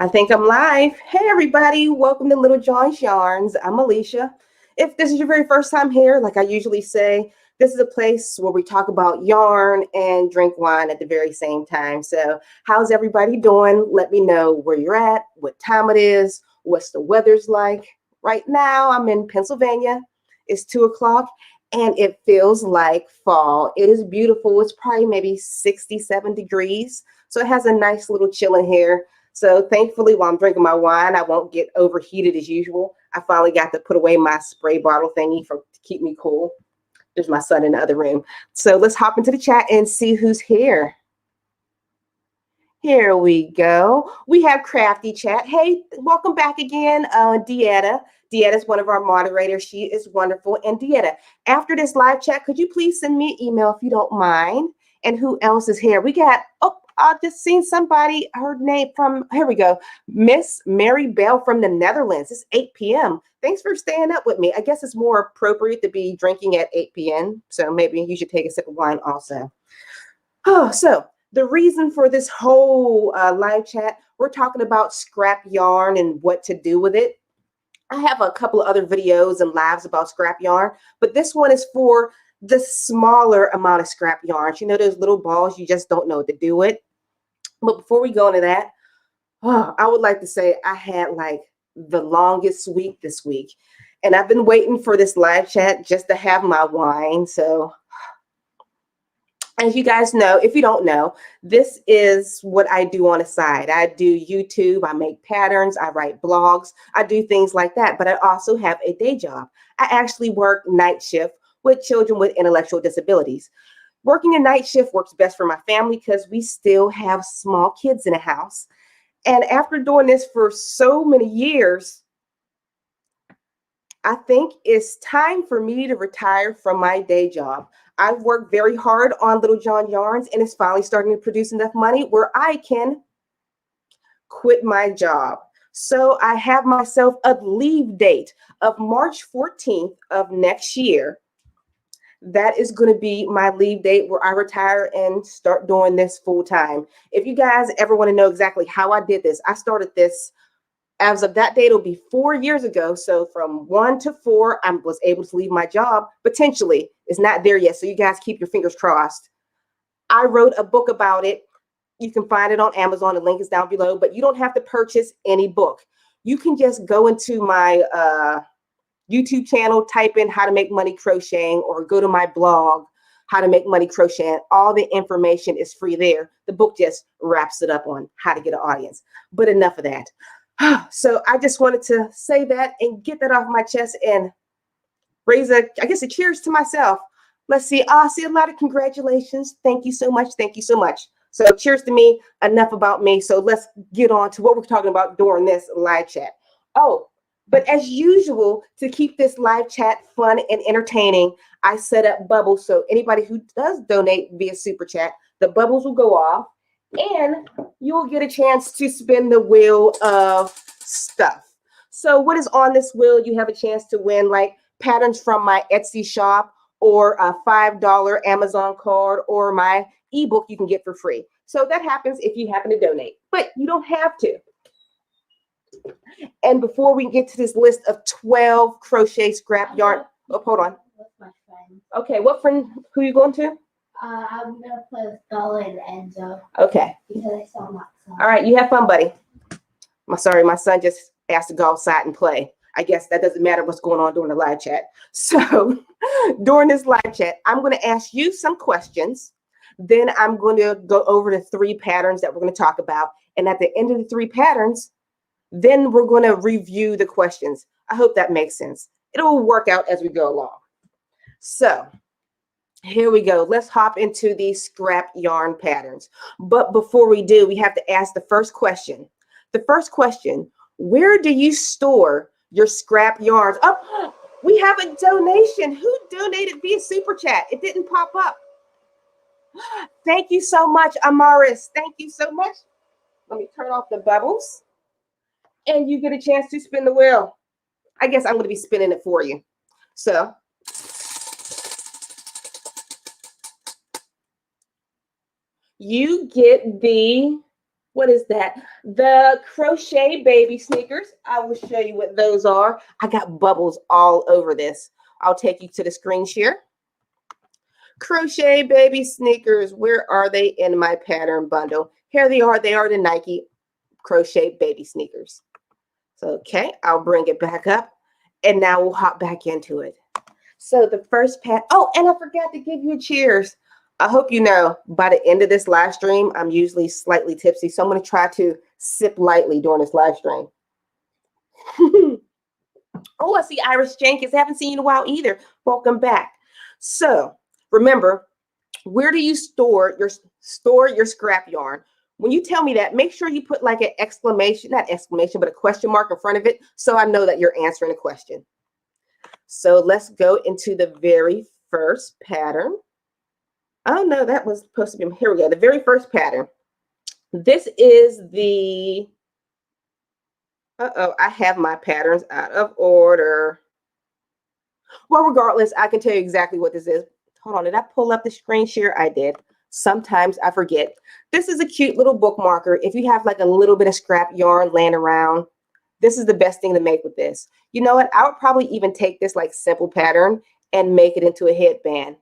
I think I'm live. Hey, everybody. Welcome to Littlejohn's Yarns. I'm Alysha. If this is your very first time here, like I usually say, this is a place where we talk about yarn and drink wine at the very same time. So how's everybody doing? Let me know where you're at, what time it is, what's the weather's like. Right now, I'm in Pennsylvania. It's 2 o'clock, and it feels like fall. It is beautiful. It's probably maybe 67 degrees. So it has a nice little chill in here. So thankfully, while I'm drinking my wine, I won't get overheated as usual. I finally got to put away my spray bottle thingy to keep me cool. There's my son in the other room. So let's hop into the chat and see who's here. Here we go. We have Crafty Chat. Hey, welcome back again, Dieta. Dieta is one of our moderators. She is wonderful. And Dieta, after this live chat, could you please send me an email if you don't mind? And who else is here? We got, I just seen somebody, her name from, here we go, Miss Mary Bell from the Netherlands. It's 8 p.m. Thanks for staying up with me. I guess it's more appropriate to be drinking at 8 p.m. So maybe you should take a sip of wine also. So the reason for this whole live chat, we're talking about scrap yarn and what to do with it. I have a couple of other videos and lives about scrap yarn, but this one is for the smaller amount of scrap yarns. You know, those little balls you just don't know what to do with. But before we go into that, I would like to say I had like the longest week this week. And I've been waiting for this live chat just to have my wine. So as you guys know, if you don't know, this is what I do on the side. I do YouTube, I make patterns, I write blogs, I do things like that. But I also have a day job. I actually work night shift with children with intellectual disabilities. Working a night shift works best for my family because we still have small kids in the house. And after doing this for so many years, I think it's time for me to retire from my day job. I've worked very hard on Littlejohn Yarns, and it's finally starting to produce enough money where I can quit my job. So I have myself a leave date of March 14th of next year. That is going to be my leave date where I retire and start doing this full time. If you guys ever want to know exactly how I did this, I started this as of that date. It'll be 4 years ago. So from 1 to 4, I was able to leave my job. Potentially, it's not there yet. So you guys keep your fingers crossed. I wrote a book about it. You can find it on Amazon. The link is down below. But you don't have to purchase any book. You can just go into my YouTube channel, type in how to make money crocheting, or go to my blog, how to make money crocheting. All the information is free there. The book just wraps it up on how to get an audience. But enough of that. So I just wanted to say that and get that off my chest and raise a cheers to myself. Let's see. I see a lot of congratulations. Thank you so much. Thank you so much. So cheers to me. Enough about me. So let's get on to what we're talking about during this live chat. But as usual, to keep this live chat fun and entertaining, I set up bubbles. So anybody who does donate via Super Chat, the bubbles will go off and you'll get a chance to spin the wheel of stuff. So what is on this wheel? You have a chance to win like patterns from my Etsy shop, or a $5 Amazon card, or my ebook you can get for free. So that happens if you happen to donate, but you don't have to. And before we get to this list of 12 crochet scrap yarn, hold on. With my friend. Okay, what friend? Who are you going to? I'm gonna play with Bella and Enzo. Okay. Because I saw my son. All right, you have fun, buddy. My son just asked to go outside and play. I guess that doesn't matter what's going on during the live chat. So during this live chat, I'm going to ask you some questions. Then I'm going to go over the 3 patterns that we're going to talk about. And at the end of the 3 patterns, then we're going to review the questions. I hope that makes sense. It'll work out as we go along. So here we go. Let's hop into these scrap yarn patterns. But before we do, we have to ask the first question. The first question, where do you store your scrap yarns? Oh, we have a donation. Who donated via Super Chat? It didn't pop up. Thank you so much, Amaris. Thank you so much. Let me turn off the bubbles. And you get a chance to spin the wheel. I guess I'm going to be spinning it for you. So you get the What is that? The crochet baby sneakers. I will show you what those are. I got bubbles all over this. I'll take you to the screen share. Crochet baby sneakers. Where are they in my pattern bundle? Here they are. They are the Nike crochet baby sneakers. So, okay, I'll bring it back up. And now we'll hop back into it. So the first oh, and I forgot to give you a cheers. I hope you know by the end of this live stream, I'm usually slightly tipsy. So I'm going to try to sip lightly during this live stream. Oh, I see Iris Jenkins. I haven't seen you in a while either. Welcome back. So remember, where do you store your scrap yarn? When you tell me that, make sure you put like an exclamation, not exclamation, but a question mark in front of it so I know that you're answering a question. So let's go into the very first pattern. Oh, no, that was supposed to be, here we go. The very first pattern. This is the, I have my patterns out of order. Well, regardless, I can tell you exactly what this is. Hold on, did I pull up the screen share? I did. Sometimes I forget. This is a cute little bookmarker. If you have like a little bit of scrap yarn laying around, this is the best thing to make with this. You know what? I would probably even take this like simple pattern and make it into a headband.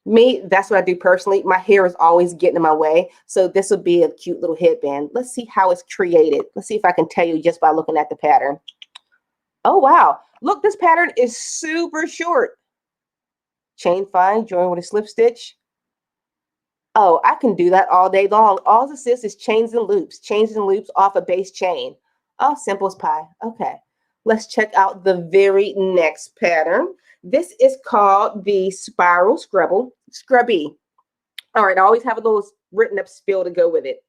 Me, that's what I do personally. My hair is always getting in my way. So this would be a cute little headband. Let's see how it's created. Let's see if I can tell you just by looking at the pattern. Oh, wow. Look, this pattern is super short. Chain 5, join with a slip stitch. Oh, I can do that all day long. All this is chains and loops off a base chain. Oh, simple as pie. Okay. Let's check out the very next pattern. This is called the Spiral Scrubby. All right, I always have a little written up spiel to go with it.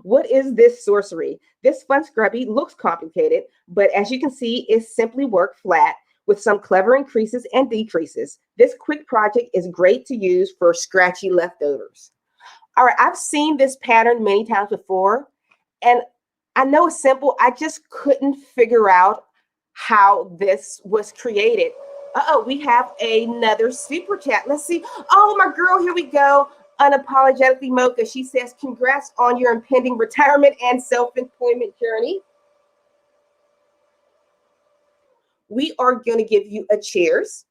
What is this sorcery? This fun Scrubby looks complicated, but as you can see, it simply worked flat with some clever increases and decreases. This quick project is great to use for scratchy leftovers. All right, I've seen this pattern many times before, and I know it's simple. I just couldn't figure out how this was created. Uh-oh, we have another super chat. Let's see. Oh, my girl, here we go. Unapologetically Mocha. She says, congrats on your impending retirement and self-employment journey. We are going to give you a cheers.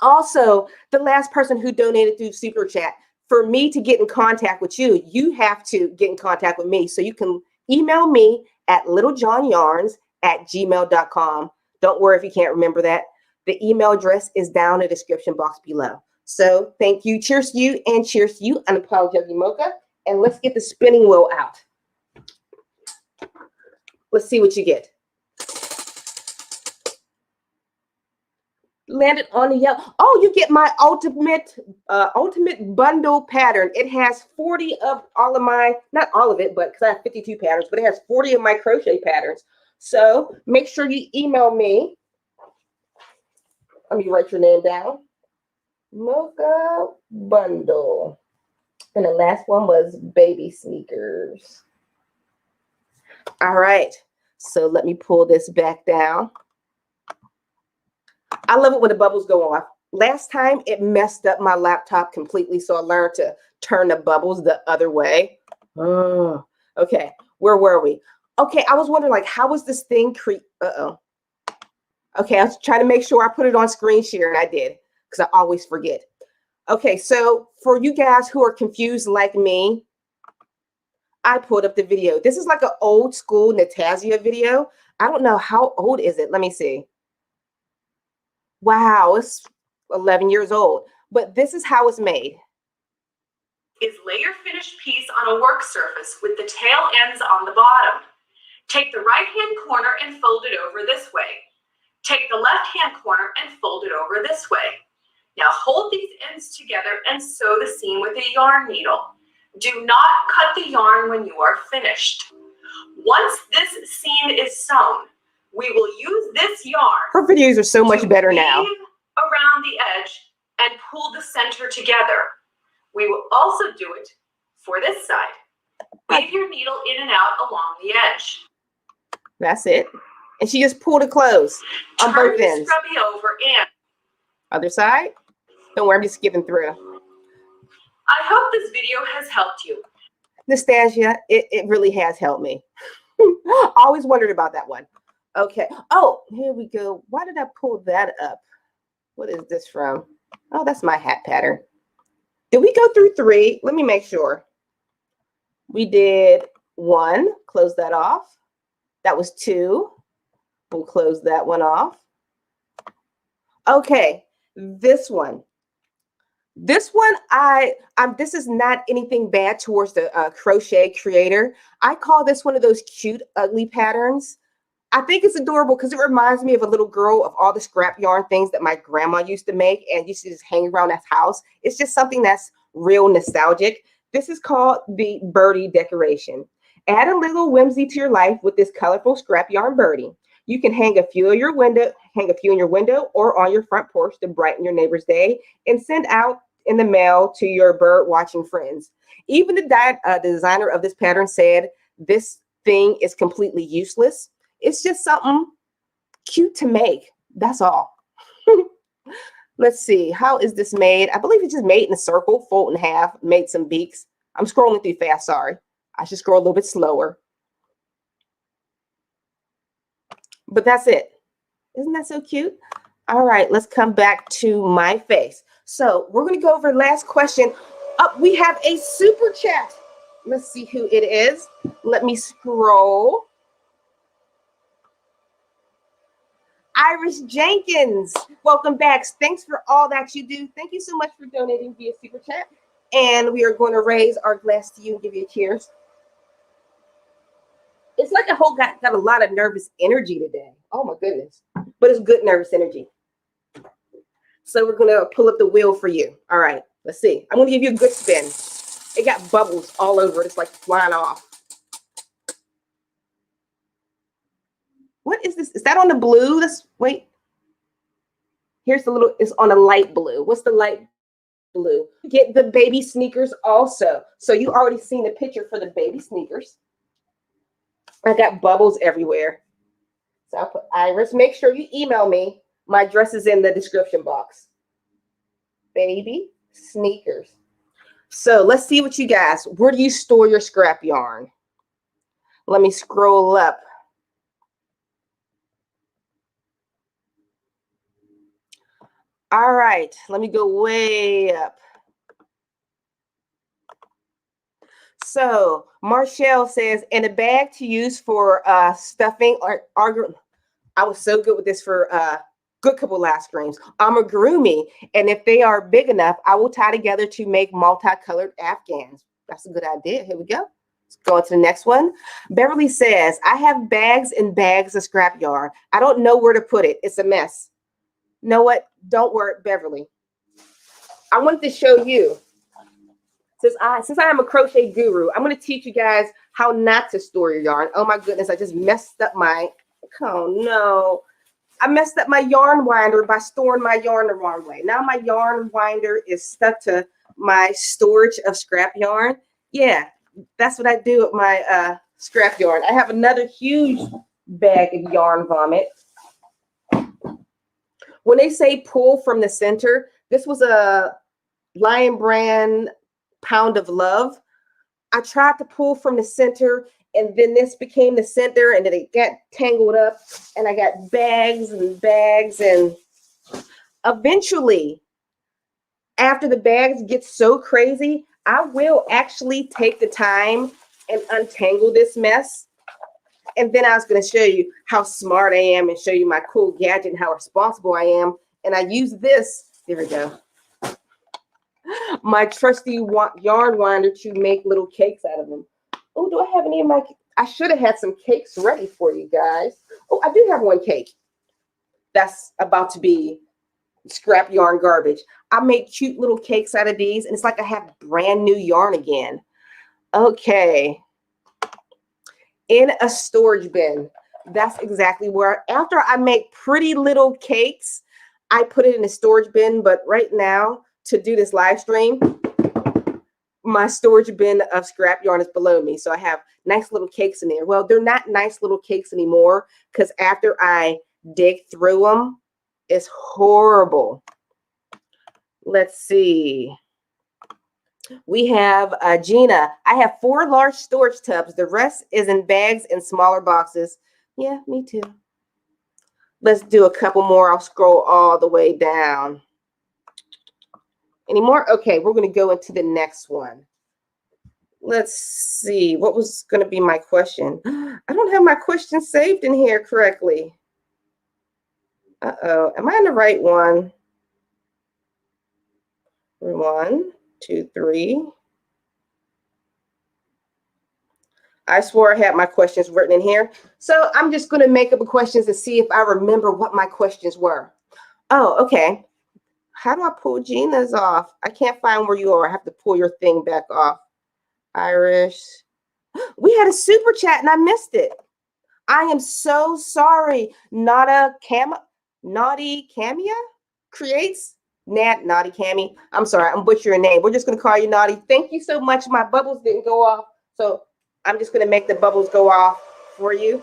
Also, the last person who donated through super chat, for me to get in contact with you, you have to get in contact with me. So you can email me at littlejohnyarns@gmail.com. Don't worry if you can't remember that. The email address is down in the description box below. So thank you. Cheers to you and cheers to you, Unapologetically Mocha. And let's get the spinning wheel out. Let's see what you get. Landed on the yellow. Oh, you get my ultimate bundle pattern. It has 40 of all of my, not all of it, but because I have 52 patterns, but it has 40 of my crochet patterns. So make sure you email me. Let me write your name down. Mocha bundle. And the last one was baby sneakers. All right. So let me pull this back down. I love it when the bubbles go off. Last time it messed up my laptop completely, so I learned to turn the bubbles the other way. Oh, okay, where were we? Okay, I was wondering, like, how was this thing Okay, I was trying to make sure I put it on screen share, and I did, because I always forget. Okay, so for you guys who are confused like me, I pulled up the video. This is like an old school Natasha video. I don't know, how old is it? Let me see. Wow, it's 11 years old, but this is how it's made. Is lay your finished piece on a work surface with the tail ends on the bottom. Take the right-hand corner and fold it over this way. Take the left-hand corner and fold it over this way. Now hold these ends together and sew the seam with a yarn needle. Do not cut the yarn when you are finished. Once this seam is sewn, we will use this yarn. Her videos are so much better now. Around the edge and pull the center together. We will also do it for this side. Weave your needle in and out along the edge. That's it. And she just pulled it close on both ends. Turn the Scrubby over and other side. Don't worry, I'm just skipping through. I hope this video has helped you. Nastasia, it really has helped me. Always wondered about that one. Okay. Oh, here we go. Why did I pull that up? What is this from? Oh, that's my hat pattern. Did we go through 3? Let me make sure. We did 1. Close that off. That was 2. We'll close that one off. Okay. This one. This one, this is not anything bad towards the crochet creator. I call this one of those cute, ugly patterns. I think it's adorable because it reminds me of a little girl of all the scrap yarn things that my grandma used to make and used to just hang around that house. It's just something that's real nostalgic. This is called the Birdie Decoration. Add a little whimsy to your life with this colorful scrap yarn birdie. You can hang a few in your window or on your front porch to brighten your neighbor's day and send out in the mail to your bird watching friends. Even the designer of this pattern said this thing is completely useless. It's just something cute to make. That's all. Let's see. How is this made? I believe it's just made in a circle, fold in half, made some beaks. I'm scrolling through fast. Sorry. I should scroll a little bit slower. But that's it. Isn't that so cute? All right, let's come back to my face. So we're going to go over the last question. We have a super chat. Let's see who it is. Let me scroll. Iris Jenkins, welcome back. Thanks for all that you do. Thank you so much for donating via super chat. And we are going to raise our glass to you and give you a cheers. It's like a whole got a lot of nervous energy today. Oh my goodness. But it's good nervous energy. So we're going to pull up the wheel for you. All right, let's see. I'm going to give you a good spin. It got bubbles all over it. It's like flying off. What is this? Is that on the blue? Wait. Here's the little, it's on a light blue. What's the light blue? Get the baby sneakers also. So you already seen the picture for the baby sneakers. I got bubbles everywhere. So I'll put Iris. Make sure you email me. My address is in the description box. Baby sneakers. So let's see what you guys, where do you store your scrap yarn? Let me scroll up. All right, let me go way up. So Marshall says, in a bag to use for stuffing or I was so good with this for good couple last screens. Amigurumi, and if they are big enough, I will tie together to make multicolored afghans. That's a good idea. Here we go. Let's go on to the next one. Beverly says, I have bags and bags of scrap yarn. I don't know where to put it. It's a mess. You know what? Don't worry, Beverly. I wanted to show you. Since I am a crochet guru, I'm going to teach you guys how not to store your yarn. Oh my goodness, I just messed up my, oh no. I messed up my yarn winder by storing my yarn the wrong way. Now my yarn winder is stuck to my storage of scrap yarn. Yeah, that's what I do with my scrap yarn. I have another huge bag of yarn vomit. When they say pull from the center, this was a Lion Brand Pound of Love. I tried to pull from the center, and then this became the center, and then it got tangled up, and I got bags and bags, and eventually, after the bags get so crazy, I will actually take the time and untangle this mess. And then I was going to show you how smart I am and show you my cool gadget and how responsible I am. And I use this, there we go, my trusty yarn winder to make little cakes out of them. Oh, do I have any of my, I should have had some cakes ready for you guys. Oh, I do have one cake that's about to be scrap yarn garbage. I make cute little cakes out of these, and it's like I have brand new yarn again. Okay. In a storage bin. That's exactly where, after I make pretty little cakes, I put it in a storage bin. But right now, to do this live stream, my storage bin of scrap yarn is below me. So I have nice little cakes in there. Well, they're not nice little cakes anymore because after I dig through them, it's horrible. Let's see. We have Gina. I have 4 large storage tubs. The rest is in bags and smaller boxes. Yeah, me too. Let's do a couple more. I'll scroll all the way down. Any more? Okay, we're going to go into the next one. Let's see. What was going to be my question? I don't have my question saved in here correctly. Uh-oh. Am I in the right one? 1, 2, 3. I swore I had my questions written in here. So I'm just going to make up the questions and see if I remember what my questions were. Oh, okay. How do I pull Gina's off? I can't find where you are. I have to pull your thing back off. Irish. We had a super chat and I missed it. I am so sorry. Naughty Camia creates. Naughty Cami. I'm sorry. I'm butchering your name. We're just going to call you Naughty. Thank you so much. My bubbles didn't go off. So I'm just going to make the bubbles go off for you.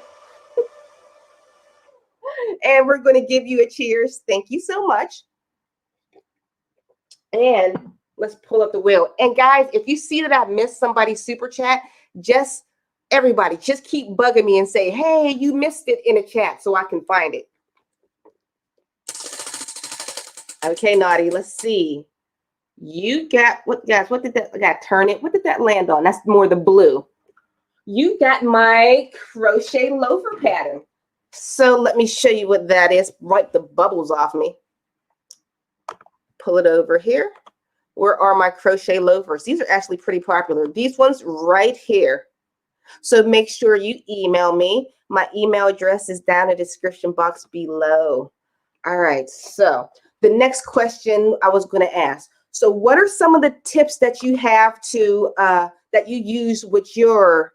And we're going to give you a cheers. Thank you so much. And let's pull up the wheel. And guys, if you see that I missed somebody's super chat, everybody, just keep bugging me and say, hey, you missed it in a chat so I can find it. Okay, Naughty, let's see. You got, what did that, I got to turn it. What did that land on? That's more the blue. You got my crochet loafer pattern. So let me show you what that is. Wipe the bubbles off me. Pull it over here. Where are my crochet loafers? These are actually pretty popular. These ones right here. So make sure you email me. My email address is down in the description box below. All right. So the next question I was going to ask. So what are some of the tips that you have to, that you use with your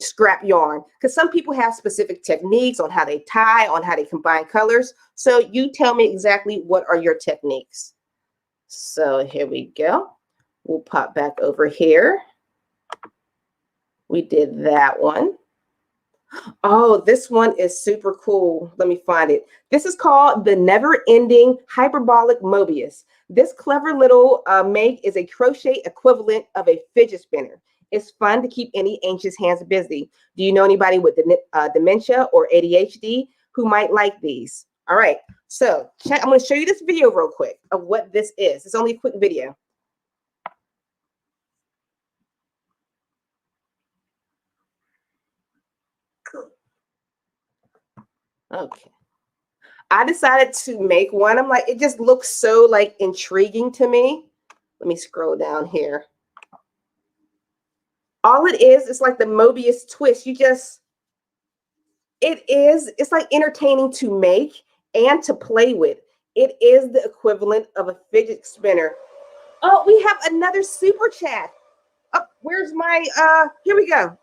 scrap yarn? Because some people have specific techniques on how they tie, on how they combine colors. So you tell me exactly what are your techniques. So here we go. We'll pop back over here. We did that one. Oh, this one is super cool. Let me find it. This is called the Never-Ending Hyperbolic Mobius. This clever little make is a crochet equivalent of a fidget spinner. It's fun to keep any anxious hands busy. Do you know anybody with dementia or ADHD who might like these? All right, so I'm going to show you this video real quick of what this is. It's only a quick video. Okay. I decided to make one. I'm like, it just looks so like intriguing to me. Let me scroll down here. All it is, it's like the Mobius Twist. It's like entertaining to make and to play with. It is the equivalent of a fidget spinner. Oh, we have another super chat. Oh, where's my, here we go.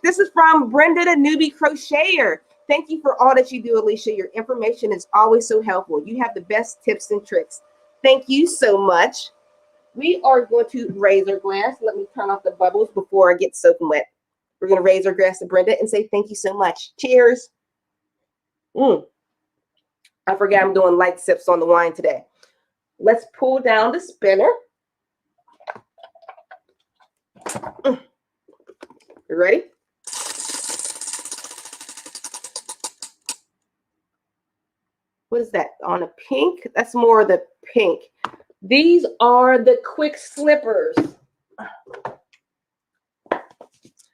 This is from Brenda, the newbie crocheter. Thank you for all that you do, Alysha. Your information is always so helpful. You have the best tips and tricks. Thank you so much. We are going to raise our glass. Let me turn off the bubbles before I get soaking wet. We're going to raise our glass to Brenda and say thank you so much. Cheers. I forgot I'm doing light sips on the wine today. Let's pull down the spinner. You ready? What is that? On a pink? That's more of the pink. These are the quick slippers.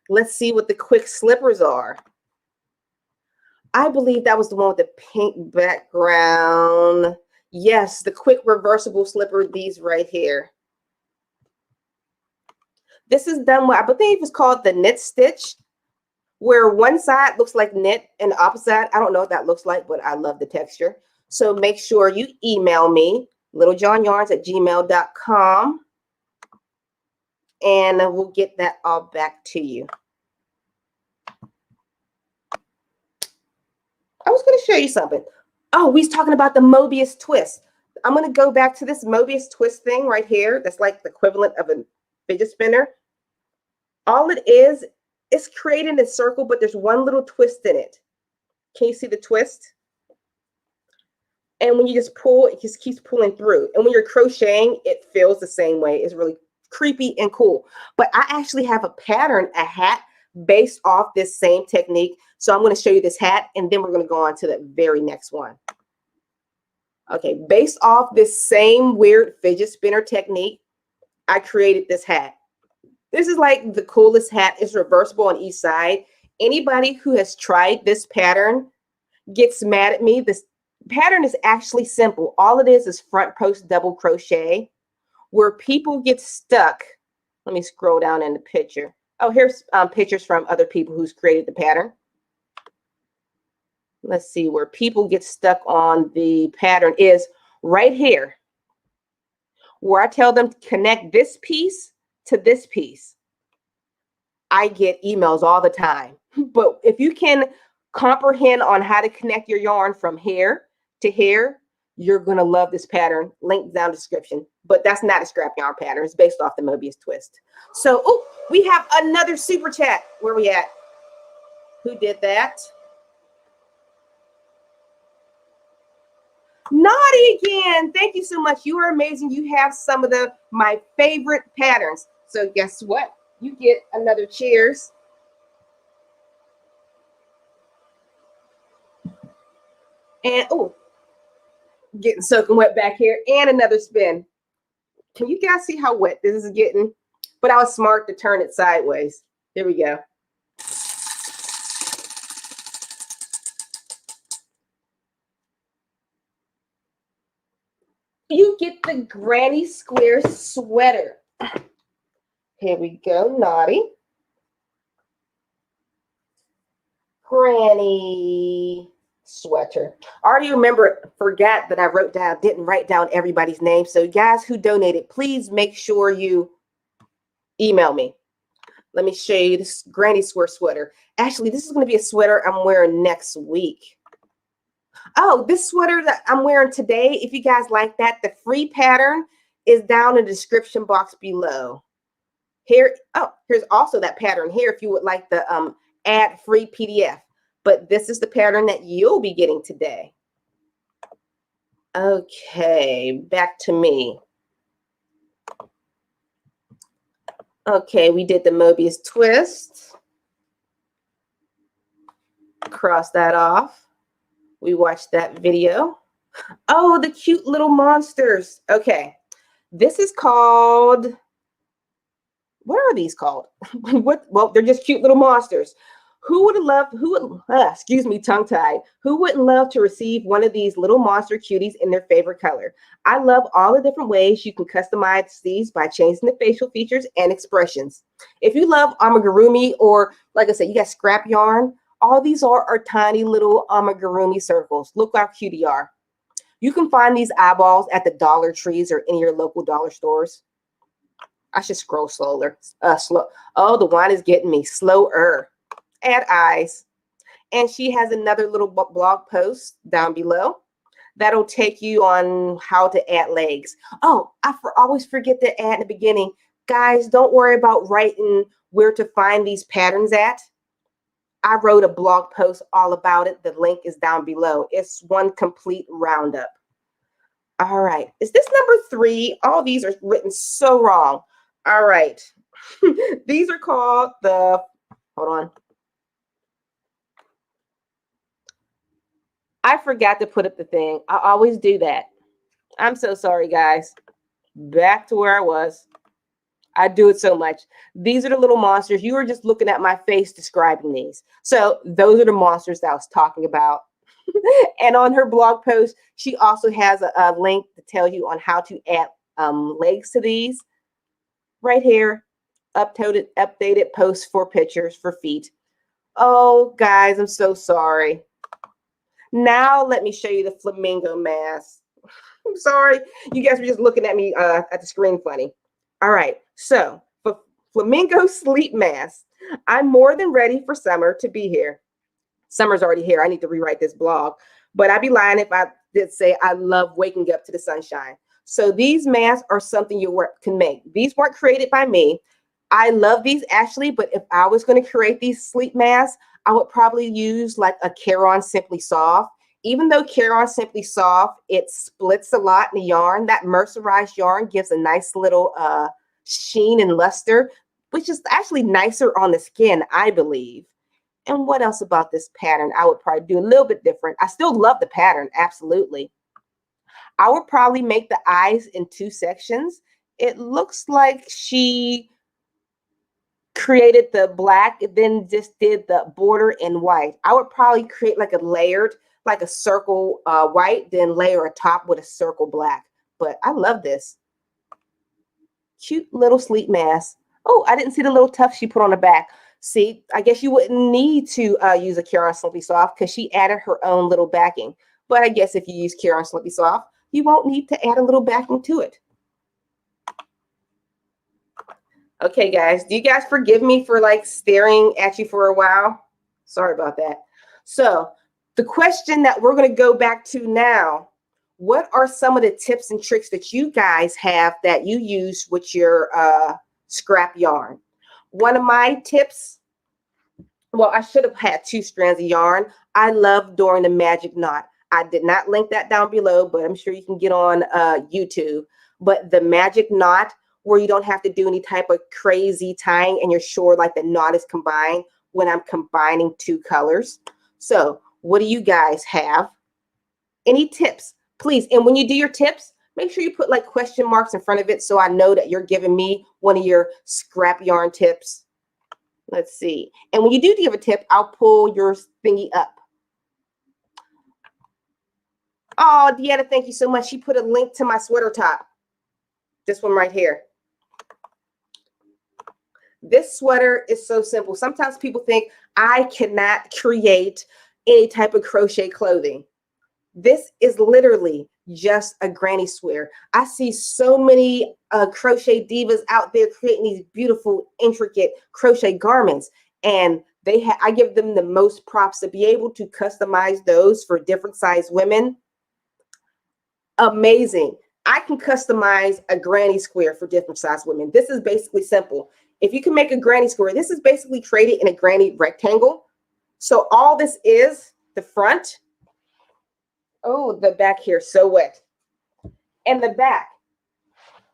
Let's see what the quick slippers are. I believe that was the one with the pink background. Yes, the quick reversible slipper, these right here. This is done with, I believe it's called the knit stitch, where one side looks like knit and the opposite side, I don't know what that looks like, but I love the texture. So make sure you email me, littlejohnyarns@gmail.com, and we'll get that all back to you. I was going to show you something. Oh, we was talking about the Mobius Twist. I'm going to go back to this Mobius Twist thing right here. That's like the equivalent of a fidget spinner. All it is creating a circle, but there's one little twist in it. Can you see the twist? And when you just pull, it just keeps pulling through. And when you're crocheting, it feels the same way. It's really creepy and cool. But I actually have a pattern, a hat, based off this same technique. So I'm going to show you this hat, and then we're going to go on to the very next one. Okay, based off this same weird fidget spinner technique, I created this hat. This is like the coolest hat. It's reversible on each side. Anybody who has tried this pattern gets mad at me. This pattern is actually simple. All it is front post double crochet. Where people get stuck, let me scroll down in the picture. Oh, here's pictures from other people who's created the pattern. Let's see, where people get stuck on the pattern is right here, where I tell them to connect this piece to this piece. I get emails all the time. But if you can comprehend on how to connect your yarn from here to here, you're going to love this pattern. Link down description. But that's not a scrap yarn pattern. It's based off the Mobius Twist. So, oh, we have another super chat. Where are we at? Who did that? Naughty again. Thank you so much. You are amazing. You have some of my favorite patterns. So guess what? You get another cheers. And, oh, getting soaking wet back here. And another spin. Can you guys see how wet this is getting? But I was smart to turn it sideways. Here we go. You get the granny square sweater. Here we go, naughty. Granny sweater. I already forgot that I didn't write down everybody's name. So guys who donated, please make sure you email me. Let me show you this granny square sweater. Actually, this is going to be a sweater I'm wearing next week. Oh, this sweater that I'm wearing today, if you guys like that, the free pattern is down in the description box below. Here's also that pattern here if you would like the ad free PDF. But this is the pattern that you'll be getting today. Okay, back to me. Okay, we did the Mobius Twist. Cross that off. We watched that video. Oh, the cute little monsters. Okay, this is called, what are these called? Well, they're just cute little monsters. Excuse me, tongue-tied. Who wouldn't love to receive one of these little monster cuties in their favorite color? I love all the different ways you can customize these by changing the facial features and expressions. If you love amigurumi, or like I said, you got scrap yarn, all these are tiny little amigurumi circles. Look how cute they are. You can find these eyeballs at the Dollar Trees or any of your local dollar stores. I should scroll slower. Oh, the wine is getting me slower. Add eyes. And she has another little blog post down below that'll take you on how to add legs. Oh, I always forget to add in the beginning. Guys, don't worry about writing where to find these patterns at. I wrote a blog post all about it. The link is down below. It's one complete roundup. All right. Is this number 3? All these are written so wrong. All right. These are called hold on. I forgot to put up the thing. I always do that. I'm so sorry, guys. Back to where I was. I do it so much. These are the little monsters. You were just looking at my face describing these. So those are the monsters that I was talking about. And on her blog post, she also has a link to tell you on how to add legs to these. Right here, updated posts for pictures for feet. Oh, guys, I'm so sorry. Now let me show you the Flamingo Mask. I'm sorry. You guys were just looking at me at the screen funny. All right. So for Flamingo Sleep Mask, I'm more than ready for summer to be here. Summer's already here. I need to rewrite this blog. But I'd be lying if I did say I love waking up to the sunshine. So these masks are something you can make. These weren't created by me. I love these actually, but if I was going to create these sleep masks, I would probably use like a Caron Simply Soft Even though Care-On Simply Soft, it splits a lot in the yarn. That mercerized yarn gives a nice little sheen and luster, which is actually nicer on the skin, I believe. And what else about this pattern? I would probably do a little bit different. I still love the pattern, absolutely. I would probably make the eyes in 2 sections. It looks like she created the black, then just did the border in white. I would probably create like a layered, like a circle white, then layer a top with a circle black. But I love this. Cute little sleep mask. Oh, I didn't see the little tuft she put on the back. See, I guess you wouldn't need to use a Care-On Simply Soft because she added her own little backing. But I guess if you use Care-On Simply Soft, you won't need to add a little backing to it. Okay, guys, do you guys forgive me for like staring at you for a while? Sorry about that. So the question that we're going to go back to now, what are some of the tips and tricks that you guys have that you use with your scrap yarn? One of my tips, well, I should have had 2 strands of yarn. I love doing the magic knot. I did not link that down below, but I'm sure you can get on YouTube. But the magic knot, where you don't have to do any type of crazy tying and you're sure like the knot is combined when I'm combining 2 colors. So what do you guys have? Any tips, please? And when you do your tips, make sure you put like question marks in front of it so I know that you're giving me one of your scrap yarn tips. Let's see. And when you do give a tip, I'll pull your thingy up. Oh, Deanna, thank you so much. She put a link to my sweater top. This one right here. This sweater is so simple. Sometimes people think I cannot create any type of crochet clothing. This is literally just a granny sweater. I see so many crochet divas out there creating these beautiful, intricate crochet garments, and I give them the most props to be able to customize those for different size women. Amazing. I can customize a granny square for different size women. This is basically simple. If you can make a granny square, this is basically created in a granny rectangle. So all this is the front. Oh, the back here, so wet. And the back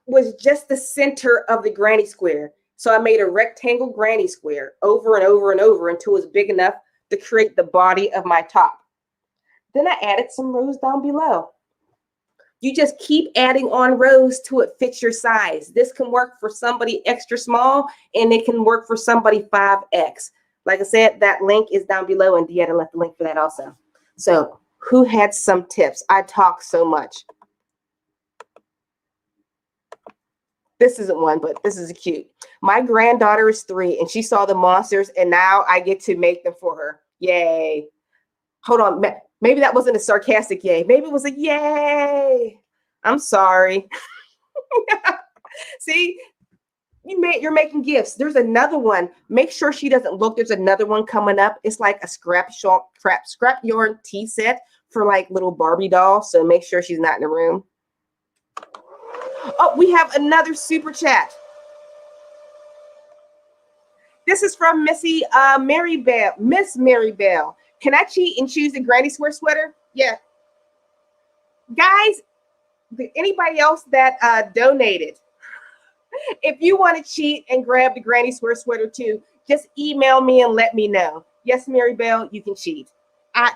was just the center of the granny square. So I made a rectangle granny square over and over and over until it was big enough to create the body of my top. Then I added some rows down below. You just keep adding on rows till it fits your size. This can work for somebody extra small, and it can work for somebody 5X. Like I said, that link is down below, and Deanna left the link for that also. So who had some tips? I talk so much. This isn't one, but this is cute. My granddaughter is 3, and she saw the monsters, and now I get to make them for her. Yay. Hold on. Maybe that wasn't a sarcastic yay. Maybe it was a yay. I'm sorry. See, you're making gifts. There's another one. Make sure she doesn't look. There's another one coming up. It's like a scrap yarn tea set for like little Barbie dolls. So make sure she's not in the room. Oh, we have another super chat. This is from Missy Mary Bell. Miss Mary Bell. Can I cheat and choose the granny square sweater? Yeah. Guys, anybody else that donated, if you want to cheat and grab the granny square sweater too, just email me and let me know. Yes, Mary Bell, you can cheat. I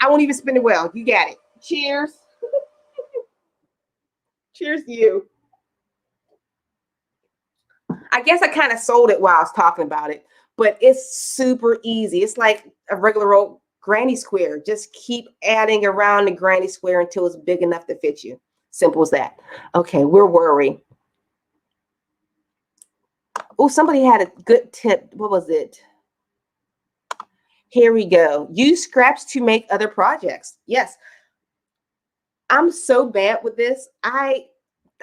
won't even spin the wheel. You got it. Cheers. Cheers to you. I guess I kind of sold it while I was talking about it, but it's super easy. It's like a regular old granny square. Just keep adding around the granny square until it's big enough to fit you. Simple as that. Okay, we're worried. Oh, somebody had a good tip. What was it? Here we go. Use scraps to make other projects. Yes. I'm so bad with this. I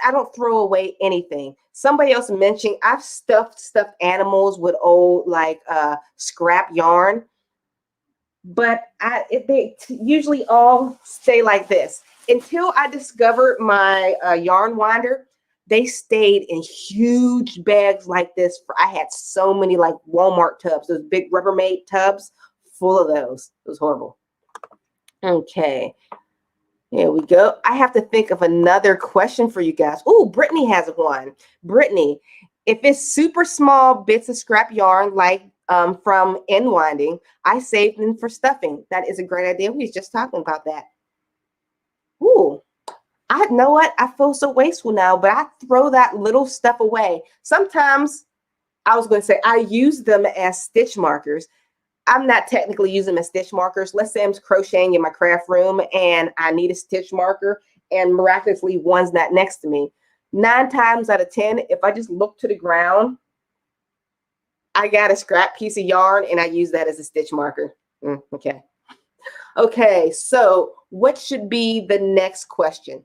don't throw away anything. Somebody else mentioned I've stuffed animals with old like scrap yarn, but they usually all stay like this. Until I discovered my yarn winder, they stayed in huge bags like this. I had so many like Walmart tubs, those big Rubbermaid tubs full of those. It was horrible. Okay. Here we go. I have to think of another question for you guys. Oh, Brittany has one. Brittany, if it's super small bits of scrap yarn, like from end winding, I save them for stuffing. That is a great idea. We was just talking about that. Ooh, I know what? I feel so wasteful now, but I throw that little stuff away. Sometimes I was going to say I use them as stitch markers. I'm not technically using them as stitch markers. Let's say I'm crocheting in my craft room and I need a stitch marker and miraculously one's not next to me. 9 times out of 10, if I just look to the ground, I got a scrap piece of yarn and I use that as a stitch marker. Okay. Okay, so what should be the next question?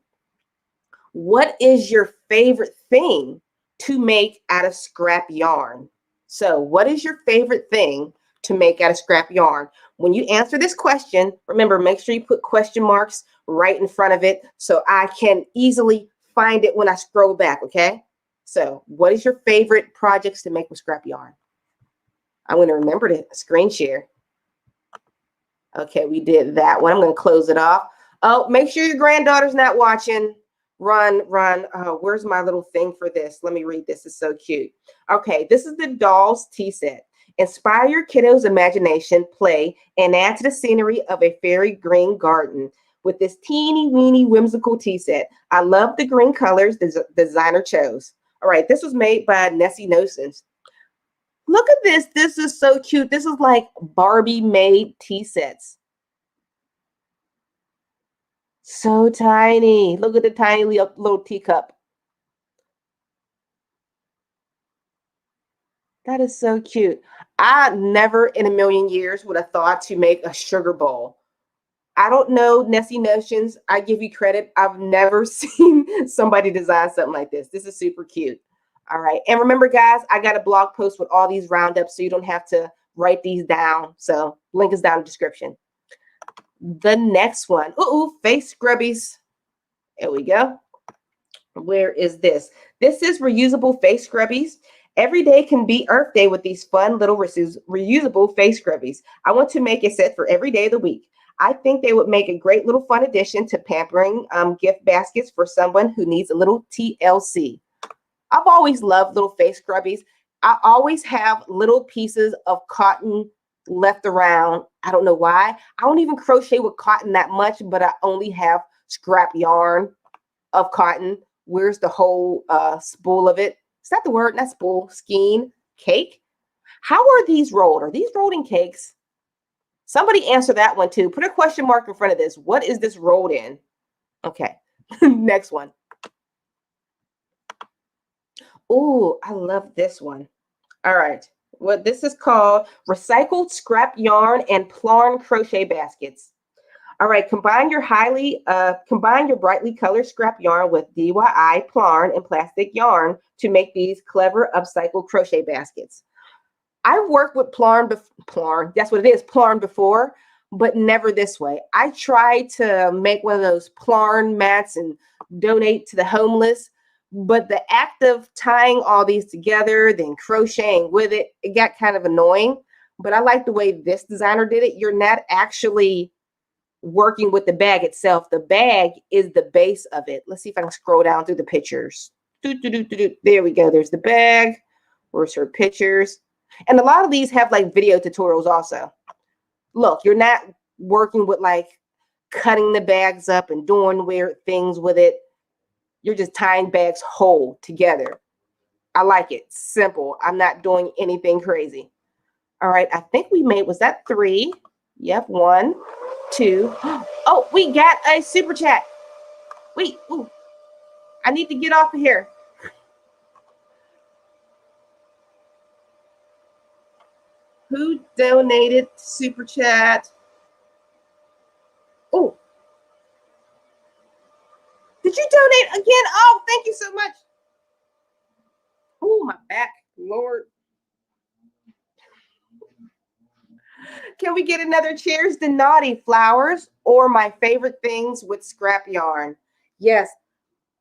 What is your favorite thing to make out of scrap yarn? So what is your favorite thing to make out of scrap yarn? When you answer this question, remember, make sure you put question marks right in front of it so I can easily find it when I scroll back, okay? So what is your favorite projects to make with scrap yarn? I'm going to remember to screen share. Okay, we did that one. I'm going to close it off. Oh, make sure your granddaughter's not watching. Run. Oh, where's my little thing for this? Let me read this. It's so cute. Okay, this is the Dolls tea set. Inspire your kiddos' imagination, play, and add to the scenery of a fairy green garden with this teeny weeny whimsical tea set. I love the green colors the designer chose. All right, this was made by Nessie Nosons. Look at this. This is so cute. This is like Barbie made tea sets. So tiny. Look at the tiny little teacup. That is so cute. I never in a million years would have thought to make a sugar bowl. I don't know Nessie Notions. I give you credit. I've never seen somebody design something like this. This is super cute. All right. And remember, guys, I got a blog post with all these roundups so you don't have to write these down. So link is down in the description. The next one. Ooh, face scrubbies. There we go. Where is this? This is reusable face scrubbies. Every day can be Earth Day with these fun little reusable face scrubbies. I want to make a set for every day of the week. I think they would make a great little fun addition to pampering gift baskets for someone who needs a little TLC. I've always loved little face scrubbies. I always have little pieces of cotton left around. I don't know why. I don't even crochet with cotton that much, but I only have scrap yarn of cotton. Where's the whole spool of it? Is that the word? Not spool, skein, cake. How are these rolled? Are these rolled in cakes? Somebody answer that one too. Put a question mark in front of this. What is this rolled in? Okay, next one. Oh, I love this one. All right. What this is called recycled scrap yarn and Plarn crochet baskets. All right, combine your brightly colored scrap yarn with DIY Plarn and plastic yarn to make these clever upcycled crochet baskets. I've worked with Plarn, that's what it is, Plarn before, but never this way. I tried to make one of those Plarn mats and donate to the homeless, but the act of tying all these together, then crocheting with it, it got kind of annoying. But I like the way this designer did it. You're not actually working with the bag itself. The bag is the base of it. Let's see if I can scroll down through the pictures. There we go. There's the bag. Where's her pictures? And a lot of these have like video tutorials also. Look, you're not working with like cutting the bags up and doing weird things with it. You're just tying bags whole together. I like it. Simple. I'm not doing anything crazy. All right. I think we made, was that 3? Yep. 1, 2. Oh, we got a super chat. Wait. Ooh. I need to get off of here. Who donated super chat? Oh. Did you donate again? Oh, thank you so much. Oh, my back, Lord. Can we get another cheers to Naughty Flowers or my favorite things with scrap yarn? Yes.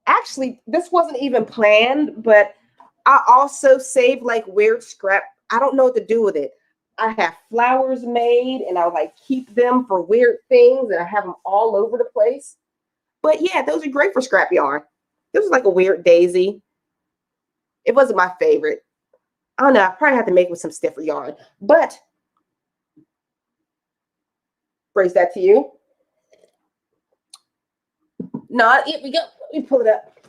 Actually, this wasn't even planned, but I also save like weird scrap. I don't know what to do with it. I have flowers made, and I like keep them for weird things, and I have them all over the place. But yeah, those are great for scrap yarn. This was like a weird daisy. It wasn't my favorite. I don't know. I probably have to make it with some stiffer yarn. But raise that to you. No, here we go. Let me pull it up.